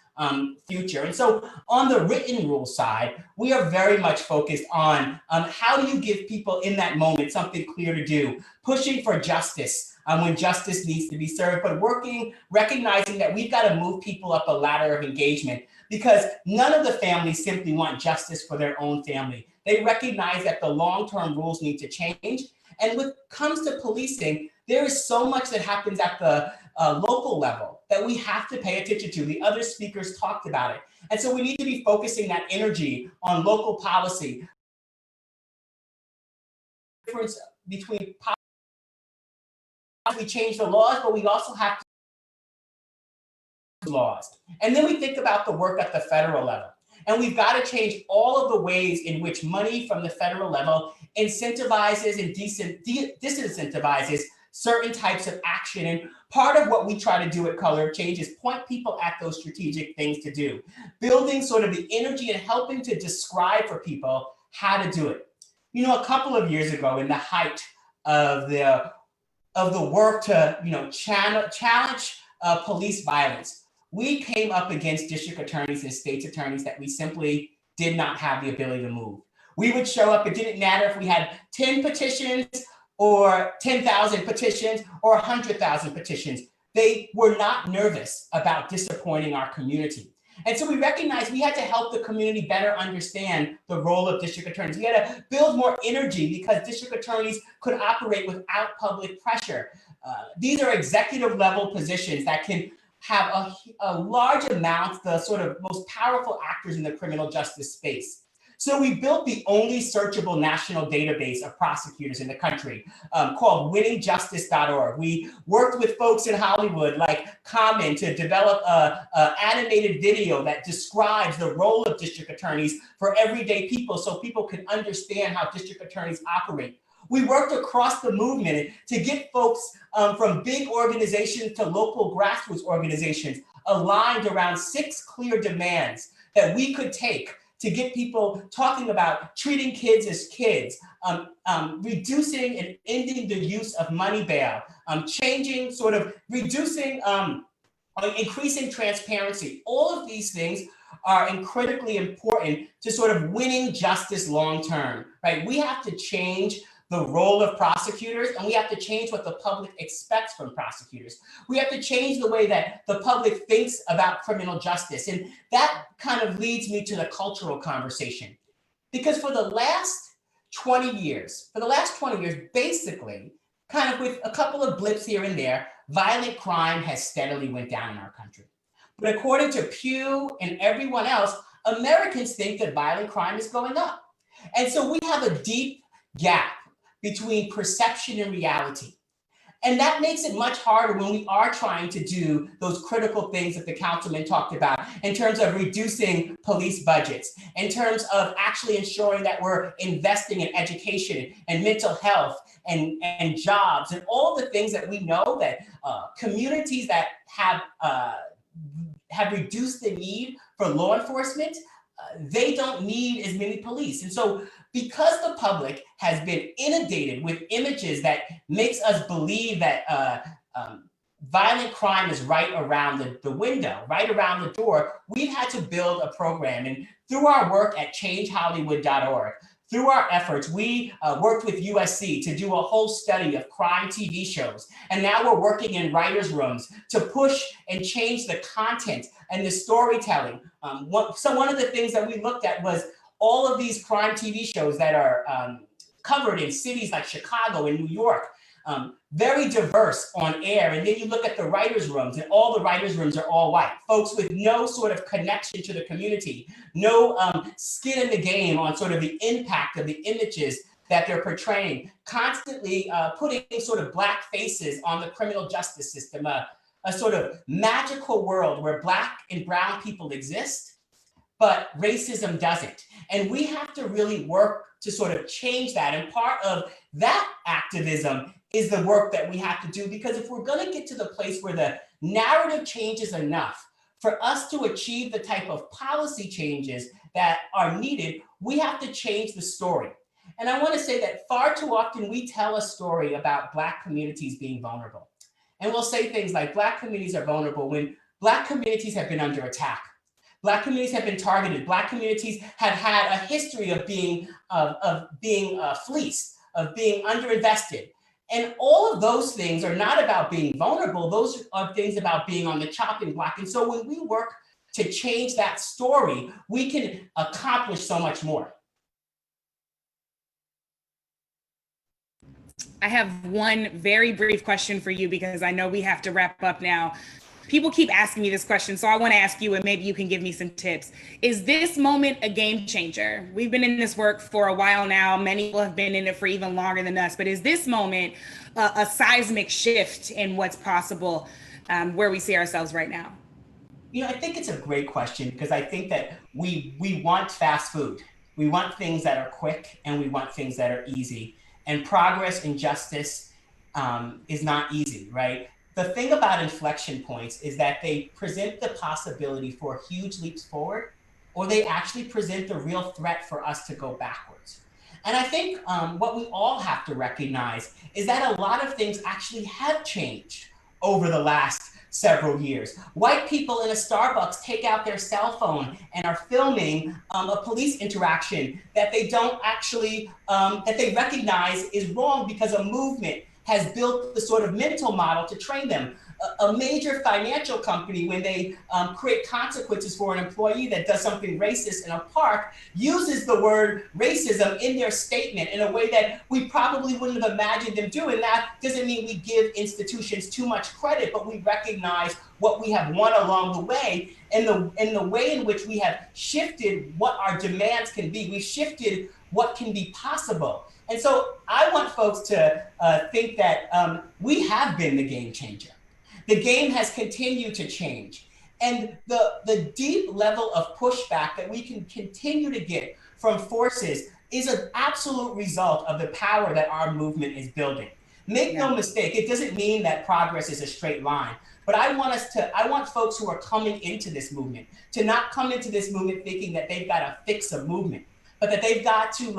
future. And so on the written rule side, we are very much focused on how do you give people in that moment something clear to do, pushing for justice when justice needs to be served, but recognizing that we've got to move people up a ladder of engagement, because none of the families simply want justice for their own family. They recognize that the long-term rules need to change. And when it comes to policing, there is so much that happens at local level that we have to pay attention to. The other speakers talked about it. And so we need to be focusing that energy on local policy. Difference between we change the laws, but we also have to laws. And then we think about the work at the federal level. And we've got to change all of the ways in which money from the federal level incentivizes and disincentivizes certain types of action. And part of what we try to do at Color of Change is point people at those strategic things to do, building sort of the energy and helping to describe for people how to do it. You know, a couple of years ago, in the height of the work to challenge police violence, we came up against district attorneys and state's attorneys that we simply did not have the ability to move. We would show up, it didn't matter if we had 10 petitions or 10,000 petitions or 100,000 petitions. They were not nervous about disappointing our community. And so we recognized we had to help the community better understand the role of district attorneys. We had to build more energy because district attorneys could operate without public pressure. These are executive level positions that can have a large amount, the sort of most powerful actors in the criminal justice space. So we built the only searchable national database of prosecutors in the country called winningjustice.org. We worked with folks in Hollywood like Common to develop an animated video that describes the role of district attorneys for everyday people so people can understand how district attorneys operate. We worked across the movement to get folks from big organizations to local grassroots organizations aligned around 6 clear demands that we could take to get people talking about treating kids as kids, reducing and ending the use of money bail, increasing transparency. All of these things are critically important to sort of winning justice long-term, right? We have to change the role of prosecutors, and we have to change what the public expects from prosecutors. We have to change the way that the public thinks about criminal justice. And that kind of leads me to the cultural conversation. Because for the last 20 years, basically, kind of with a couple of blips here and there, violent crime has steadily went down in our country. But according to Pew and everyone else, Americans think that violent crime is going up. And so we have a deep gap between perception and reality. And that makes it much harder when we are trying to do those critical things that the councilman talked about in terms of reducing police budgets, in terms of actually ensuring that we're investing in education and mental health and jobs and all the things that we know that communities that have reduced the need for law enforcement, they don't need as many police. And so because the public has been inundated with images that makes us believe that violent crime is right around the window, right around the door, we've had to build a program. And through our work at changehollywood.org, through our efforts, we worked with USC to do a whole study of crime TV shows. And now we're working in writers' rooms to push and change the content and the storytelling. So one of the things that we looked at was all of these crime TV shows that are covered in cities like Chicago and New York, very diverse on air. And then you look at the writers' rooms, and all the writers' rooms are all white. Folks with no sort of connection to the community, no skin in the game on sort of the impact of the images that they're portraying, constantly putting sort of black faces on the criminal justice system, a sort of magical world where black and brown people exist, but racism doesn't. And we have to really work to sort of change that. And part of that activism is the work that we have to do, because if we're going to get to the place where the narrative changes enough for us to achieve the type of policy changes that are needed, we have to change the story. And I want to say that far too often we tell a story about Black communities being vulnerable. And we'll say things like Black communities are vulnerable when Black communities have been under attack. Black communities have been targeted. Black communities have had a history of being fleeced, of being underinvested. And all of those things are not about being vulnerable. Those are things about being on the chopping block. And so when we work to change that story, we can accomplish so much more. I have one very brief question for you because I know we have to wrap up now. People keep asking me this question, so I want to ask you, and maybe you can give me some tips. Is this moment a game changer? We've been in this work for a while now. Many people have been in it for even longer than us, but is this moment a seismic shift in what's possible where we see ourselves right now? You know, I think it's a great question because I think that we want fast food. We want things that are quick and we want things that are easy. And progress and justice is not easy, right? The thing about inflection points is that they present the possibility for huge leaps forward, or they actually present the real threat for us to go backwards. And I think what we all have to recognize is that a lot of things actually have changed over the last several years. White people in a Starbucks take out their cell phone and are filming a police interaction that they don't actually, that they recognize is wrong because a movement has built the sort of mental model to train them. A major financial company, when they create consequences for an employee that does something racist in a park, uses the word racism in their statement in a way that we probably wouldn't have imagined them doing. That doesn't mean we give institutions too much credit, but we recognize what we have won along the way and the way in which we have shifted what our demands can be. We've shifted what can be possible. And so I want folks to think that we have been the game changer. The game has continued to change. And the deep level of pushback that we can continue to get from forces is an absolute result of the power that our movement is building. Make no mistake, it doesn't mean that progress is a straight line. But I want folks who are coming into this movement to not come into this movement thinking that they've got to fix a movement, but that they've got to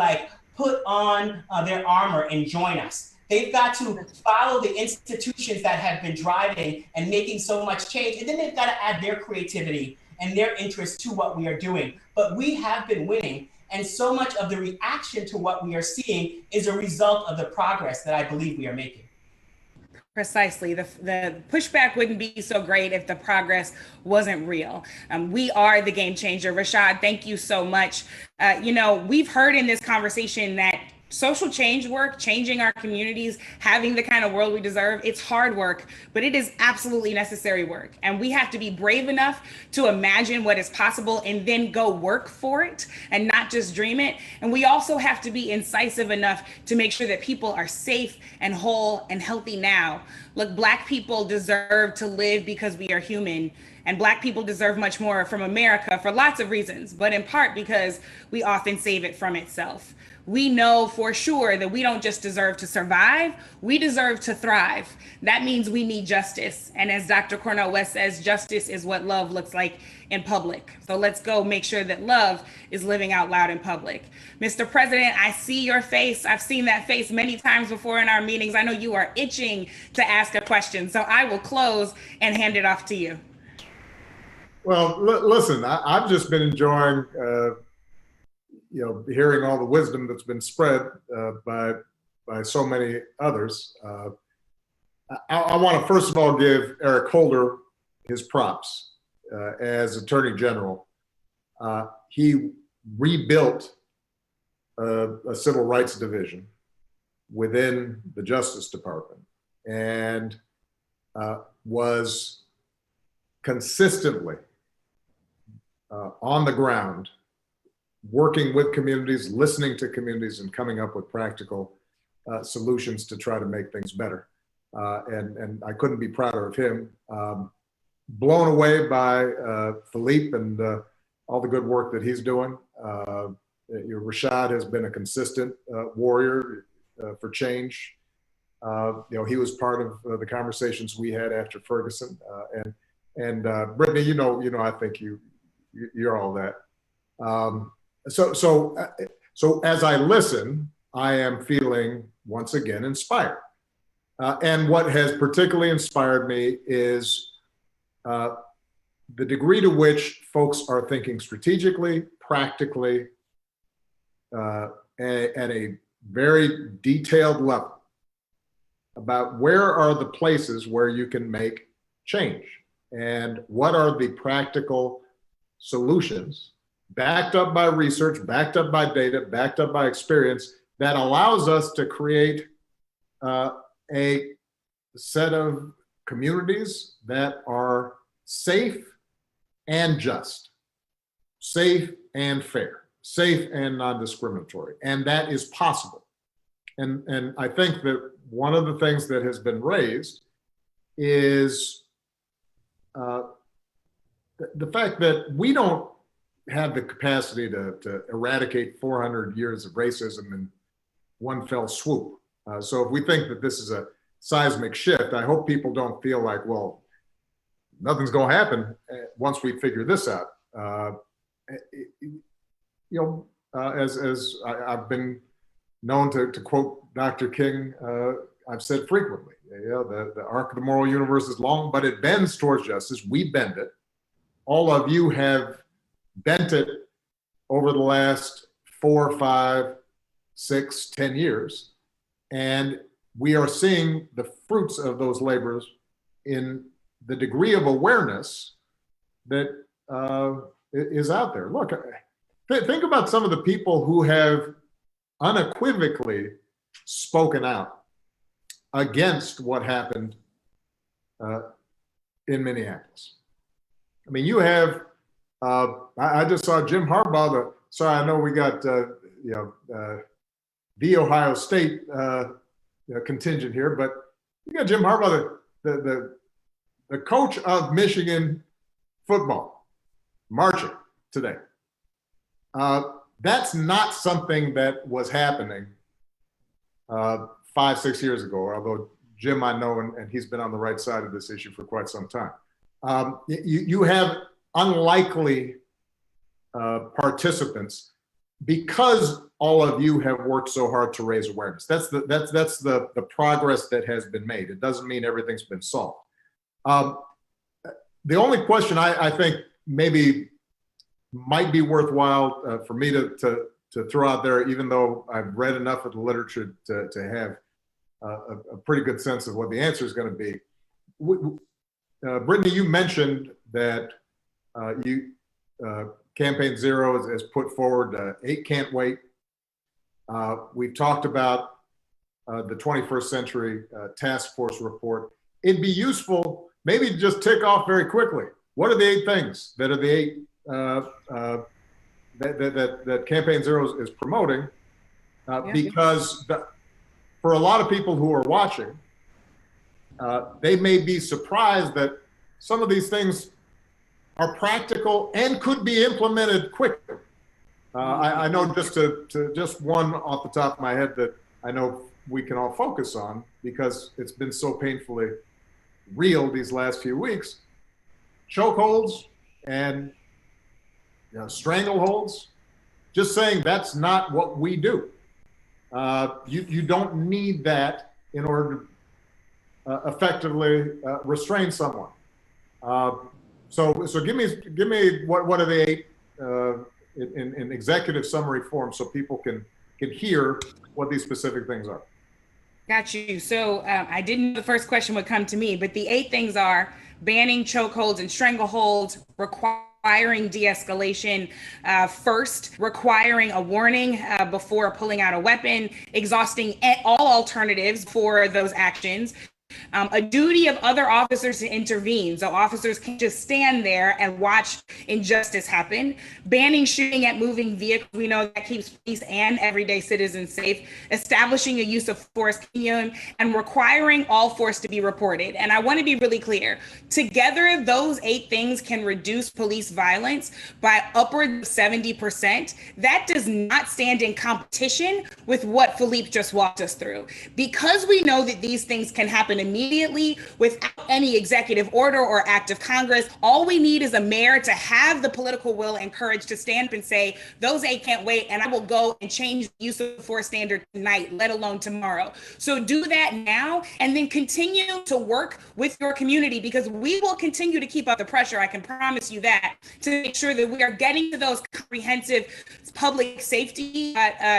put on their armor and join us. They've got to follow the institutions that have been driving and making so much change. And then they've got to add their creativity and their interest to what we are doing. But we have been winning. And so much of the reaction to what we are seeing is a result of the progress that I believe we are making. Precisely. The pushback wouldn't be so great if the progress wasn't real. We are the game changer. Rashad, thank you so much. We've heard in this conversation that social change work, changing our communities, having the kind of world we deserve, it's hard work, but it is absolutely necessary work. And we have to be brave enough to imagine what is possible and then go work for it and not just dream it. And we also have to be incisive enough to make sure that people are safe and whole and healthy now. Look, Black people deserve to live because we are human. And Black people deserve much more from America for lots of reasons, but in part because we often save it from itself. We know for sure that we don't just deserve to survive, we deserve to thrive. That means we need justice. And as Dr. Cornel West says, justice is what love looks like in public. So let's go make sure that love is living out loud in public. Mr. President, I see your face. I've seen that face many times before in our meetings. I know you are itching to ask a question. So I will close and hand it off to you. Well, listen, I've just been enjoying hearing all the wisdom that's been spread by so many others. I want to first of all give Eric Holder his props as Attorney General. He rebuilt a civil rights division within the Justice Department and was consistently on the ground, working with communities, listening to communities, and coming up with practical solutions to try to make things better. And I couldn't be prouder of him. Blown away by Philippe and all the good work that he's doing. Rashad has been a consistent warrior for change. He was part of the conversations we had after Ferguson. And Brittany, I think you're all that. So as I listen, I am feeling once again inspired. And what has particularly inspired me is the degree to which folks are thinking strategically, practically, at a very detailed level about where are the places where you can make change and what are the practical solutions backed up by research, backed up by data, backed up by experience that allows us to create a set of communities that are safe and just, safe and fair, safe and non-discriminatory, and that is possible. And I think that one of the things that has been raised is the fact that we don't have the capacity to eradicate 400 years of racism in one fell swoop. So if we think that this is a seismic shift, I hope people don't feel like, well, nothing's going to happen once we figure this out. As I've been known to quote Dr. King, I've said frequently, the arc of the moral universe is long, but it bends towards justice. We bend it. All of you have bent it over the last 4, 5, 6, 10 years. And we are seeing the fruits of those labors in the degree of awareness that is out there. Look, think about some of the people who have unequivocally spoken out against what happened in Minneapolis. I mean, you have, I just saw Jim Harbaugh, sorry, I know we got, the Ohio State contingent here, but you got Jim Harbaugh, the coach of Michigan football, marching today. That's not something that was happening 5, 6 years ago, although Jim I know, and he's been on the right side of this issue for quite some time. You have unlikely participants because all of you have worked so hard to raise awareness. That's the progress that has been made. It doesn't mean everything's been solved. The only question I think maybe might be worthwhile for me to throw out there, even though I've read enough of the literature to have a pretty good sense of what the answer is going to be. Brittany, you mentioned that Campaign Zero has put forward 8 Can't Wait. We've talked about the 21st Century Task Force report. It'd be useful maybe to just tick off very quickly. What are the 8 things that are the 8 that Campaign Zero is promoting? Because for a lot of people who are watching, they may be surprised that some of these things are practical and could be implemented quickly. I know just one off the top of my head that I know we can all focus on because it's been so painfully real these last few weeks. Chokeholds and strangleholds, just saying that's not what we do. You don't need that in order to effectively restrain someone. So give me what are the 8 in executive summary form so people can hear what these specific things are. Got you. So I didn't know the first question would come to me, but the 8 things are banning chokeholds and strangleholds, requiring de-escalation first, requiring a warning before pulling out a weapon, exhausting all alternatives for those actions, a duty of other officers to intervene. So officers can't just stand there and watch injustice happen. Banning shooting at moving vehicles. We know that keeps police and everyday citizens safe. Establishing a use of force continuum and requiring all force to be reported. And I want to be really clear. Together, those 8 things can reduce police violence by upwards of 70%. That does not stand in competition with what Philippe just walked us through. Because we know that these things can happen immediately without any executive order or act of Congress. All we need is a mayor to have the political will and courage to stand up and say, those 8 can't wait, and I will go and change the use of force standard tonight, let alone tomorrow. So do that now, and then continue to work with your community, because we will continue to keep up the pressure, I can promise you that, to make sure that we are getting to those comprehensive public safety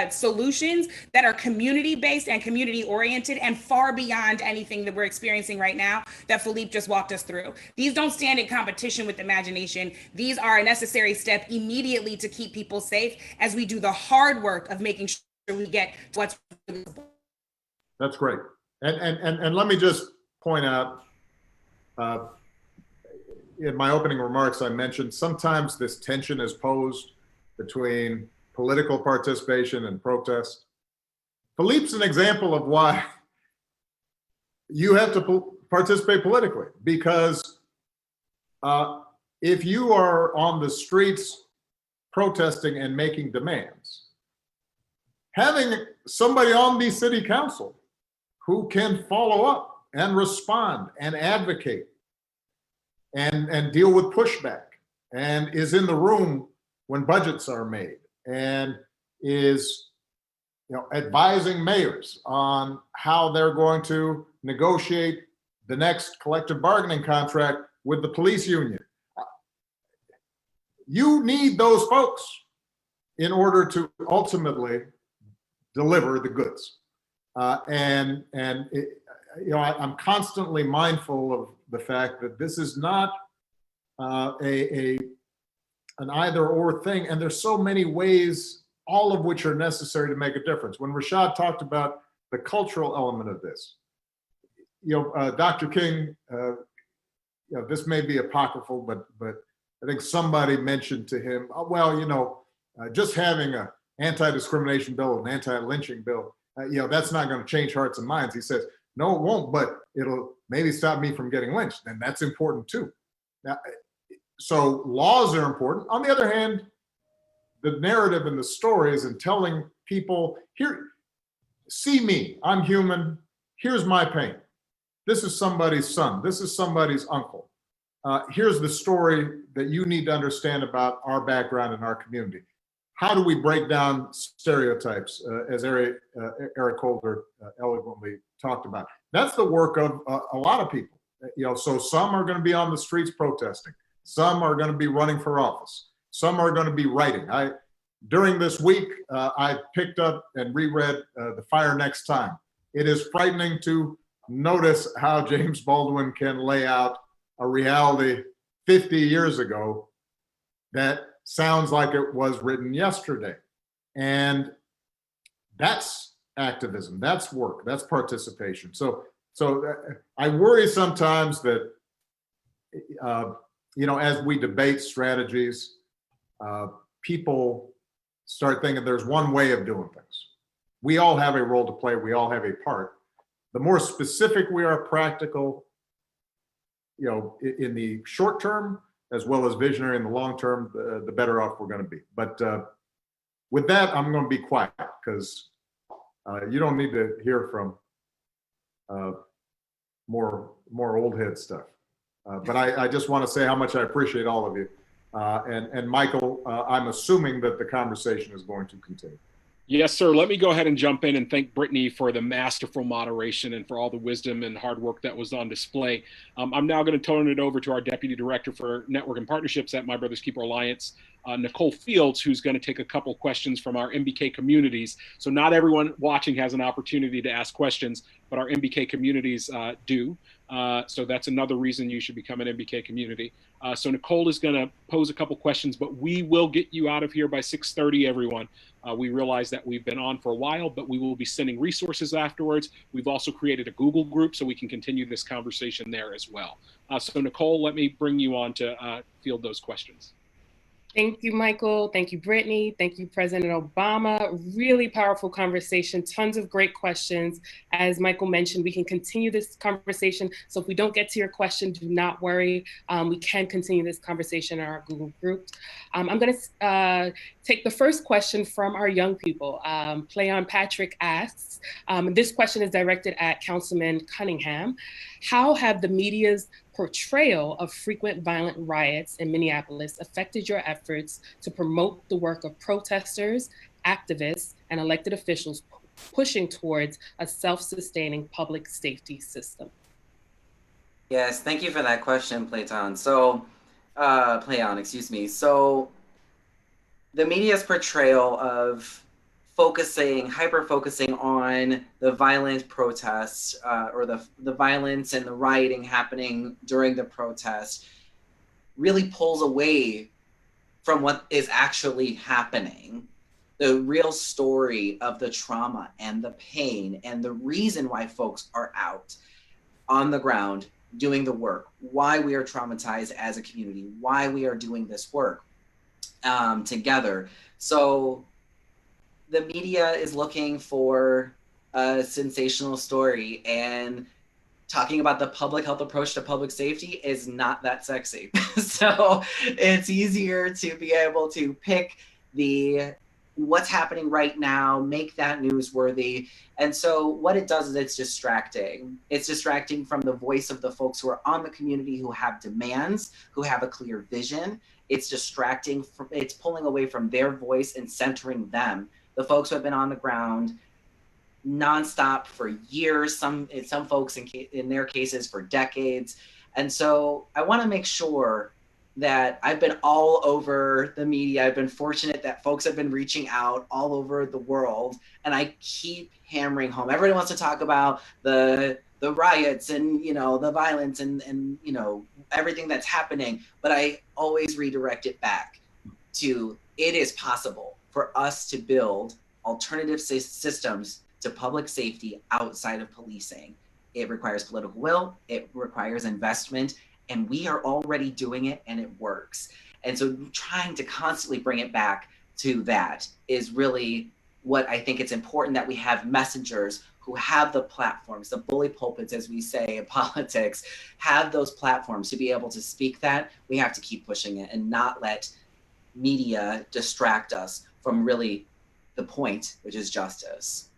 solutions that are community-based and community-oriented and far beyond anything that we're experiencing right now that Philippe just walked us through. These don't stand in competition with imagination. These are a necessary step immediately to keep people safe as we do the hard work of making sure we get to what's. That's great. And let me just point out, in my opening remarks, I mentioned sometimes this tension is posed between political participation and protest. Philippe's an example of why you have to participate politically, because if you are on the streets protesting and making demands, having somebody on the city council who can follow up and respond and advocate and deal with pushback and is in the room when budgets are made and is advising mayors on how they're going to negotiate the next collective bargaining contract with the police union. You need those folks in order to ultimately deliver the goods. I'm constantly mindful of the fact that this is not an either or thing, and there's so many ways, all of which are necessary to make a difference. When Rashad talked about the cultural element of this, Dr. King, this may be apocryphal, but I think somebody mentioned to him, just having an anti-discrimination bill, an anti-lynching bill, that's not going to change hearts and minds. He says, no, it won't, but it'll maybe stop me from getting lynched. And that's important too. Now, so laws are important. On the other hand, the narrative and the story is in telling people, here, see me, I'm human, here's my pain. This is somebody's son, this is somebody's uncle. Here's the story that you need to understand about our background and our community. How do we break down stereotypes, as Eric Holder eloquently talked about? That's the work of a lot of people. So some are going to be on the streets protesting. Some are going to be running for office. Some are going to be writing. During this week, I picked up and reread The Fire Next Time. It is frightening to notice how James Baldwin can lay out a reality 50 years ago that sounds like it was written yesterday. And that's activism, that's work, that's participation. So I worry sometimes that, as we debate strategies, people start thinking there's one way of doing things. We all have a role to play, we all have a part. The more specific we are, practical, in the short term, as well as visionary in the long term, the better off we're going to be. But with that, I'm going to be quiet because you don't need to hear from more old head stuff. But I just want to say how much I appreciate all of you. And Michael, I'm assuming that the conversation is going to continue. Yes, sir. Let me go ahead and jump in and thank Brittany for the masterful moderation and for all the wisdom and hard work that was on display. I'm now going to turn it over to our Deputy Director for Network and Partnerships at My Brothers Keeper Alliance, Nicole Fields, who's going to take a couple questions from our MBK communities. So not everyone watching has an opportunity to ask questions, but our MBK communities do. So that's another reason you should become an MBK community. So Nicole is going to pose a couple questions, but we will get you out of here by 6:30, everyone. We realize that we've been on for a while, but we will be sending resources afterwards. We've also created a Google group so we can continue this conversation there as well. So Nicole, let me bring you on to field those questions. Thank you, Michael. Thank you, Brittany. Thank you, President Obama. Really powerful conversation, tons of great questions. As Michael mentioned, we can continue this conversation. So if we don't get to your question, do not worry. We can continue this conversation in our Google group. I'm going to take the first question from our young people. Play on Patrick asks, this question is directed at Councilman Cunningham. How have the media's portrayal of frequent violent riots in Minneapolis affected your efforts to promote the work of protesters, activists, and elected officials pushing towards a self-sustaining public safety system? Yes, thank you for that question, Playon. So, So, the media's portrayal of hyper-focusing on the violent protests or the violence and the rioting happening during the protest really pulls away from what is actually happening. the real story of the trauma and the pain and the reason why folks are out on the ground doing the work, why we are traumatized as a community, why we are doing this work together. So the media is looking for a sensational story, and talking about the public health approach to public safety is not that sexy. So it's easier to be able to pick the what's happening right now, make that newsworthy. And so what it does is it's distracting. It's distracting from the voice of the folks who are on the community, who have demands, who have a clear vision. It's distracting, from, it's pulling away from their voice and centering them, the folks who have been on the ground nonstop for years, some folks in their cases for decades. And so I want to make sure that I've been all over the media. I've been fortunate that folks have been reaching out all over the world, and I keep hammering home. Everybody wants to talk about the riots and, you know, the violence and you know, everything that's happening, but I always redirect it back to it is possible for us to build alternative systems to public safety outside of policing. It requires political will, it requires investment, and we are already doing it and it works. And so trying to constantly bring it back to that is really what I think it's important, that we have messengers who have the platforms, the bully pulpits, as we say in politics, have those platforms to be able to speak that. We have to keep pushing it and not let media distract us from really the point, which is justice.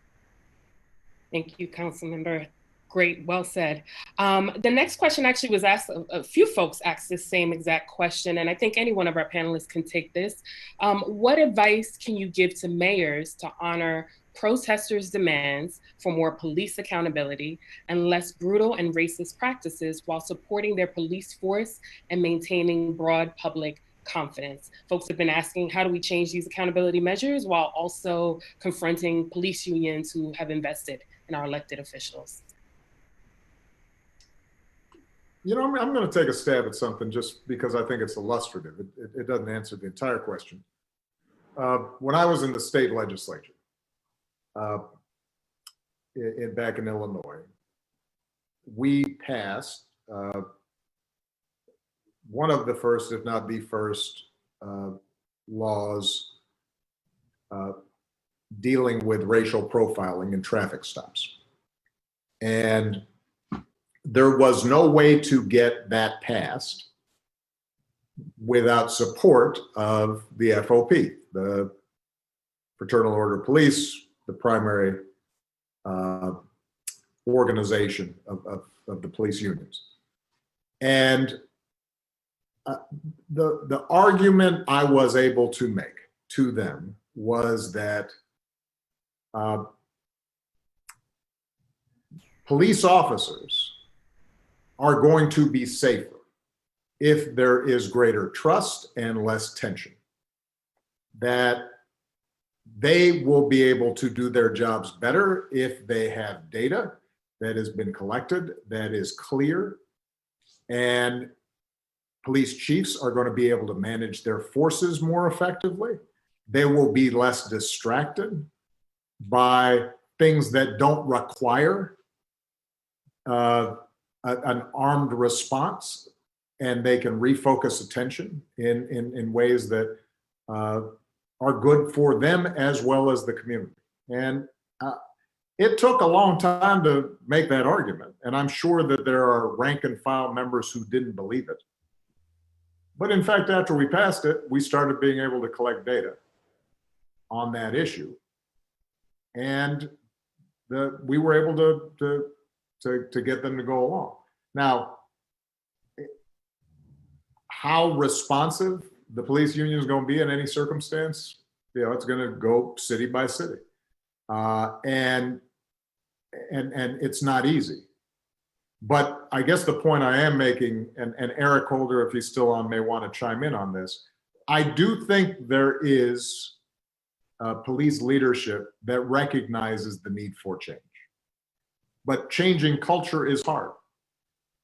Thank you, Councilmember. Great, well said. The next question actually was asked, a few folks asked this same exact question, and I think any one of our panelists can take this. What advice can you give to mayors to honor protesters' demands for more police accountability and less brutal and racist practices while supporting their police force and maintaining broad public confidence? Folks have been asking, how do we change these accountability measures while also confronting police unions who have invested in our elected officials? You know, I'm going to take a stab at something just because I think it's illustrative. It doesn't answer the entire question. When I was in the state legislature back in Illinois, we passed one of the first, if not the first, laws dealing with racial profiling in traffic stops. And there was no way to get that passed without support of the FOP, the Fraternal Order of Police, the primary organization of the police unions. And the argument I was able to make to them was that police officers are going to be safer if there is greater trust and less tension, that they will be able to do their jobs better if they have data that has been collected, that is clear, and police chiefs are going to be able to manage their forces more effectively. They will be less distracted by things that don't require an armed response, and they can refocus attention in ways that are good for them as well as the community. And it took a long time to make that argument, and I'm sure that there are rank and file members who didn't believe it. But in fact, after we passed it, we started being able to collect data on that issue, and we were able to get them to go along. Now, how responsive the police union is going to be in any circumstance, you know, it's going to go city by city, and it's not easy. But I guess the point I am making, and Eric Holder, if he's still on, may want to chime in on this. I do think there is police leadership that recognizes the need for change. But changing culture is hard.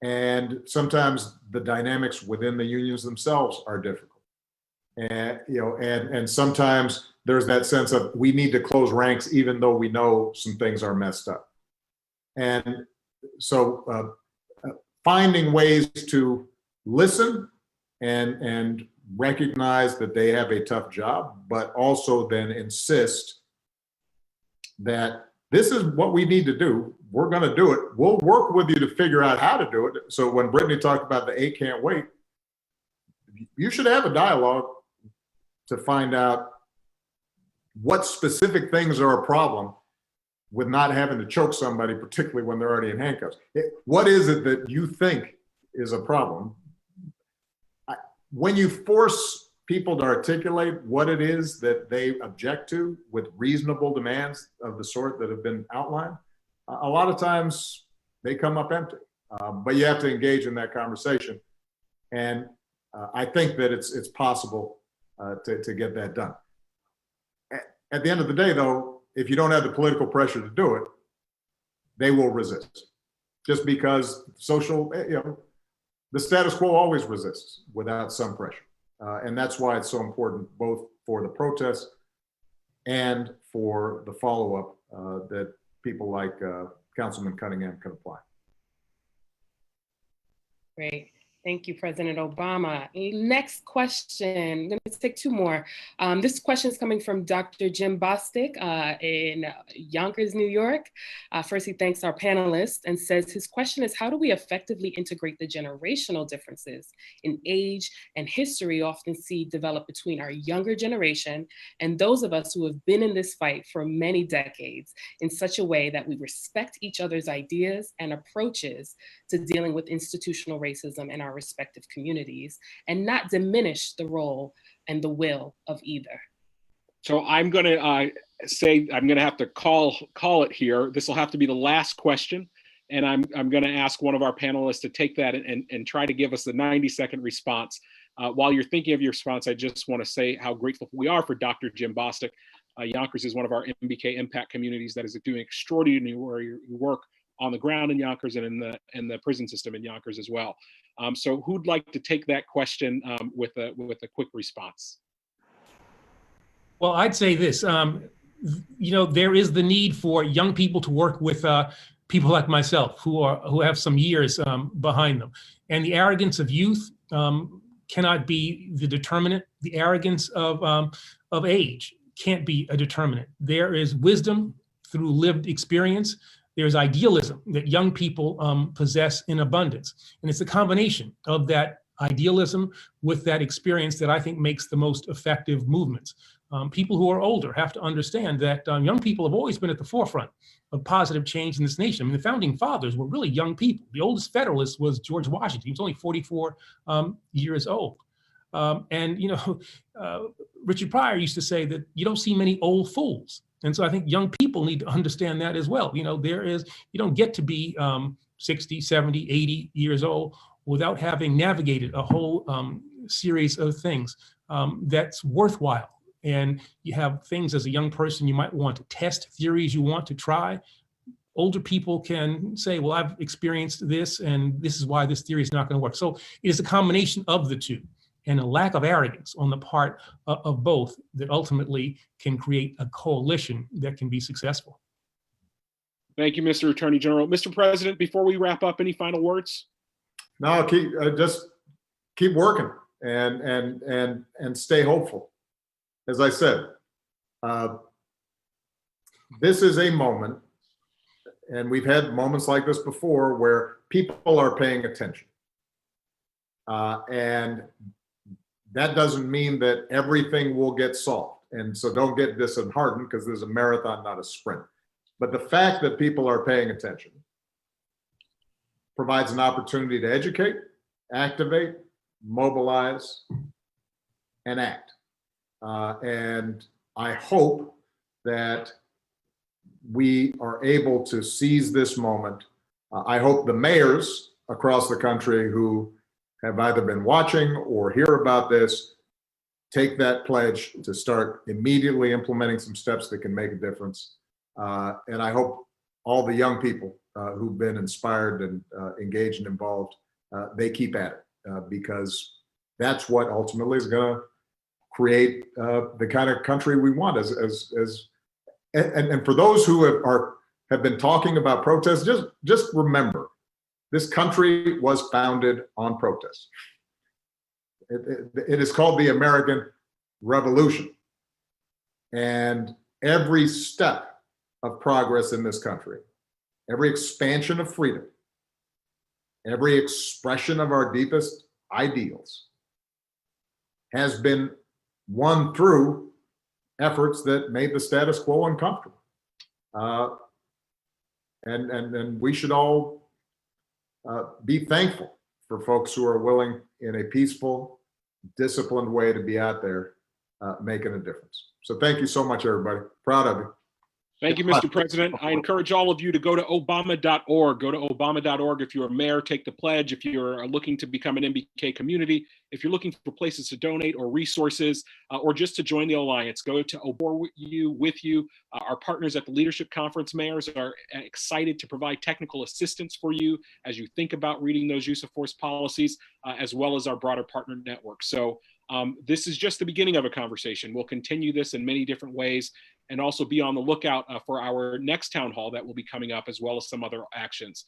And sometimes the dynamics within the unions themselves are difficult. And, and sometimes there's that sense of we need to close ranks even though we know some things are messed up. And so finding ways to listen and recognize that they have a tough job, but also then insist that this is what we need to do. We're going to do it. We'll work with you to figure out how to do it. So when Brittany talked about the 8 can't wait, you should have a dialogue to find out what specific things are a problem with not having to choke somebody, particularly when they're already in handcuffs. What is it that you think is a problem? When you force people to articulate what it is that they object to with reasonable demands of the sort that have been outlined, a lot of times they come up empty. But you have to engage in that conversation. And I think that it's possible to get that done. At the end of the day, though, if you don't have the political pressure to do it, they will resist. Just because the status quo always resists without some pressure. And that's why it's so important, both for the protests and for the follow-up that people like Councilman Cunningham can apply. Great. Thank you, President Obama. Next question, I'm going to take 2 more. This question is coming from Dr. Jim Bostic in Yonkers, New York. First, he thanks our panelists and says his question is, how do we effectively integrate the generational differences in age and history often see develop between our younger generation and those of us who have been in this fight for many decades in such a way that we respect each other's ideas and approaches to dealing with institutional racism in our respective communities and not diminish the role and the will of either? So I'm going to say I'm going to have to call it here. This will have to be the last question, and I'm going to ask one of our panelists to take that and try to give us the 90-second response. While you're thinking of your response, I just want to say how grateful we are for Dr. Jim Bostic. Yonkers is one of our MBK impact communities that is doing extraordinary work on the ground in Yonkers and in the prison system in Yonkers as well. So who'd like to take that question with a quick response? Well, I'd say this, there is the need for young people to work with people like myself who have some years behind them. And the arrogance of youth cannot be the determinant. The arrogance of age can't be a determinant. There is wisdom through lived experience. There's idealism that young people possess in abundance. And it's a combination of that idealism with that experience that I think makes the most effective movements. People who are older have to understand that young people have always been at the forefront of positive change in this nation. I mean, the founding fathers were really young people. The oldest Federalist was George Washington. He was only 44 years old. Richard Pryor used to say that you don't see many old fools. And so I think young people need to understand that as well. You don't get to be 60, 70, 80 years old without having navigated a whole series of things that's worthwhile. And you have things as a young person you might want to test, theories you want to try. Older people can say, well, I've experienced this and this is why this theory is not going to work. So it is a combination of the two and a lack of arrogance on the part of both that ultimately can create a coalition that can be successful. Thank you, Mr. Attorney General. Mr. President, before we wrap up, any final words? No, just keep working and stay hopeful. As I said, this is a moment, and we've had moments like this before where people are paying attention. And that doesn't mean that everything will get solved. And so don't get disheartened because there's a marathon, not a sprint. But the fact that people are paying attention provides an opportunity to educate, activate, mobilize, and act. And I hope that we are able to seize this moment. I hope the mayors across the country who have either been watching or hear about this take that pledge to start immediately implementing some steps that can make a difference. And I hope all the young people who've been inspired and engaged and involved, they keep at it because that's what ultimately is going to create the kind of country we want. And for those who have been talking about protests, just remember, this country was founded on protest. It is called the American Revolution. And every step of progress in this country, every expansion of freedom, every expression of our deepest ideals has been won through efforts that made the status quo uncomfortable. And we should all be thankful for folks who are willing in a peaceful, disciplined way to be out there making a difference. So thank you so much, everybody. Proud of you. Thank you, Mr. President. I encourage all of you to go to obama.org. Go to obama.org if you're a mayor, take the pledge. If you're looking to become an MBK community, if you're looking for places to donate or resources, or just to join the Alliance, go to OBOR with you. Our partners at the Leadership Conference Mayors are excited to provide technical assistance for you as you think about reading those use of force policies, as well as our broader partner network. So this is just the beginning of a conversation. We'll continue this in many different ways, and also be on the lookout for our next town hall that will be coming up, as well as some other actions.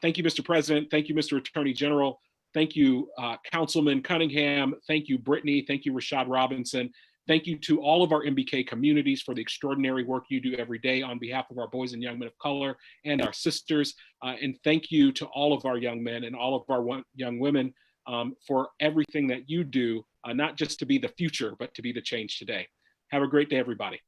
Thank you, Mr. President. Thank you, Mr. Attorney General. Thank you, Councilman Cunningham. Thank you, Brittany. Thank you, Rashad Robinson. Thank you to all of our MBK communities for the extraordinary work you do every day on behalf of our boys and young men of color and our sisters. And thank you to all of our young men and all of our young women for everything that you do, not just to be the future, but to be the change today. Have a great day, everybody.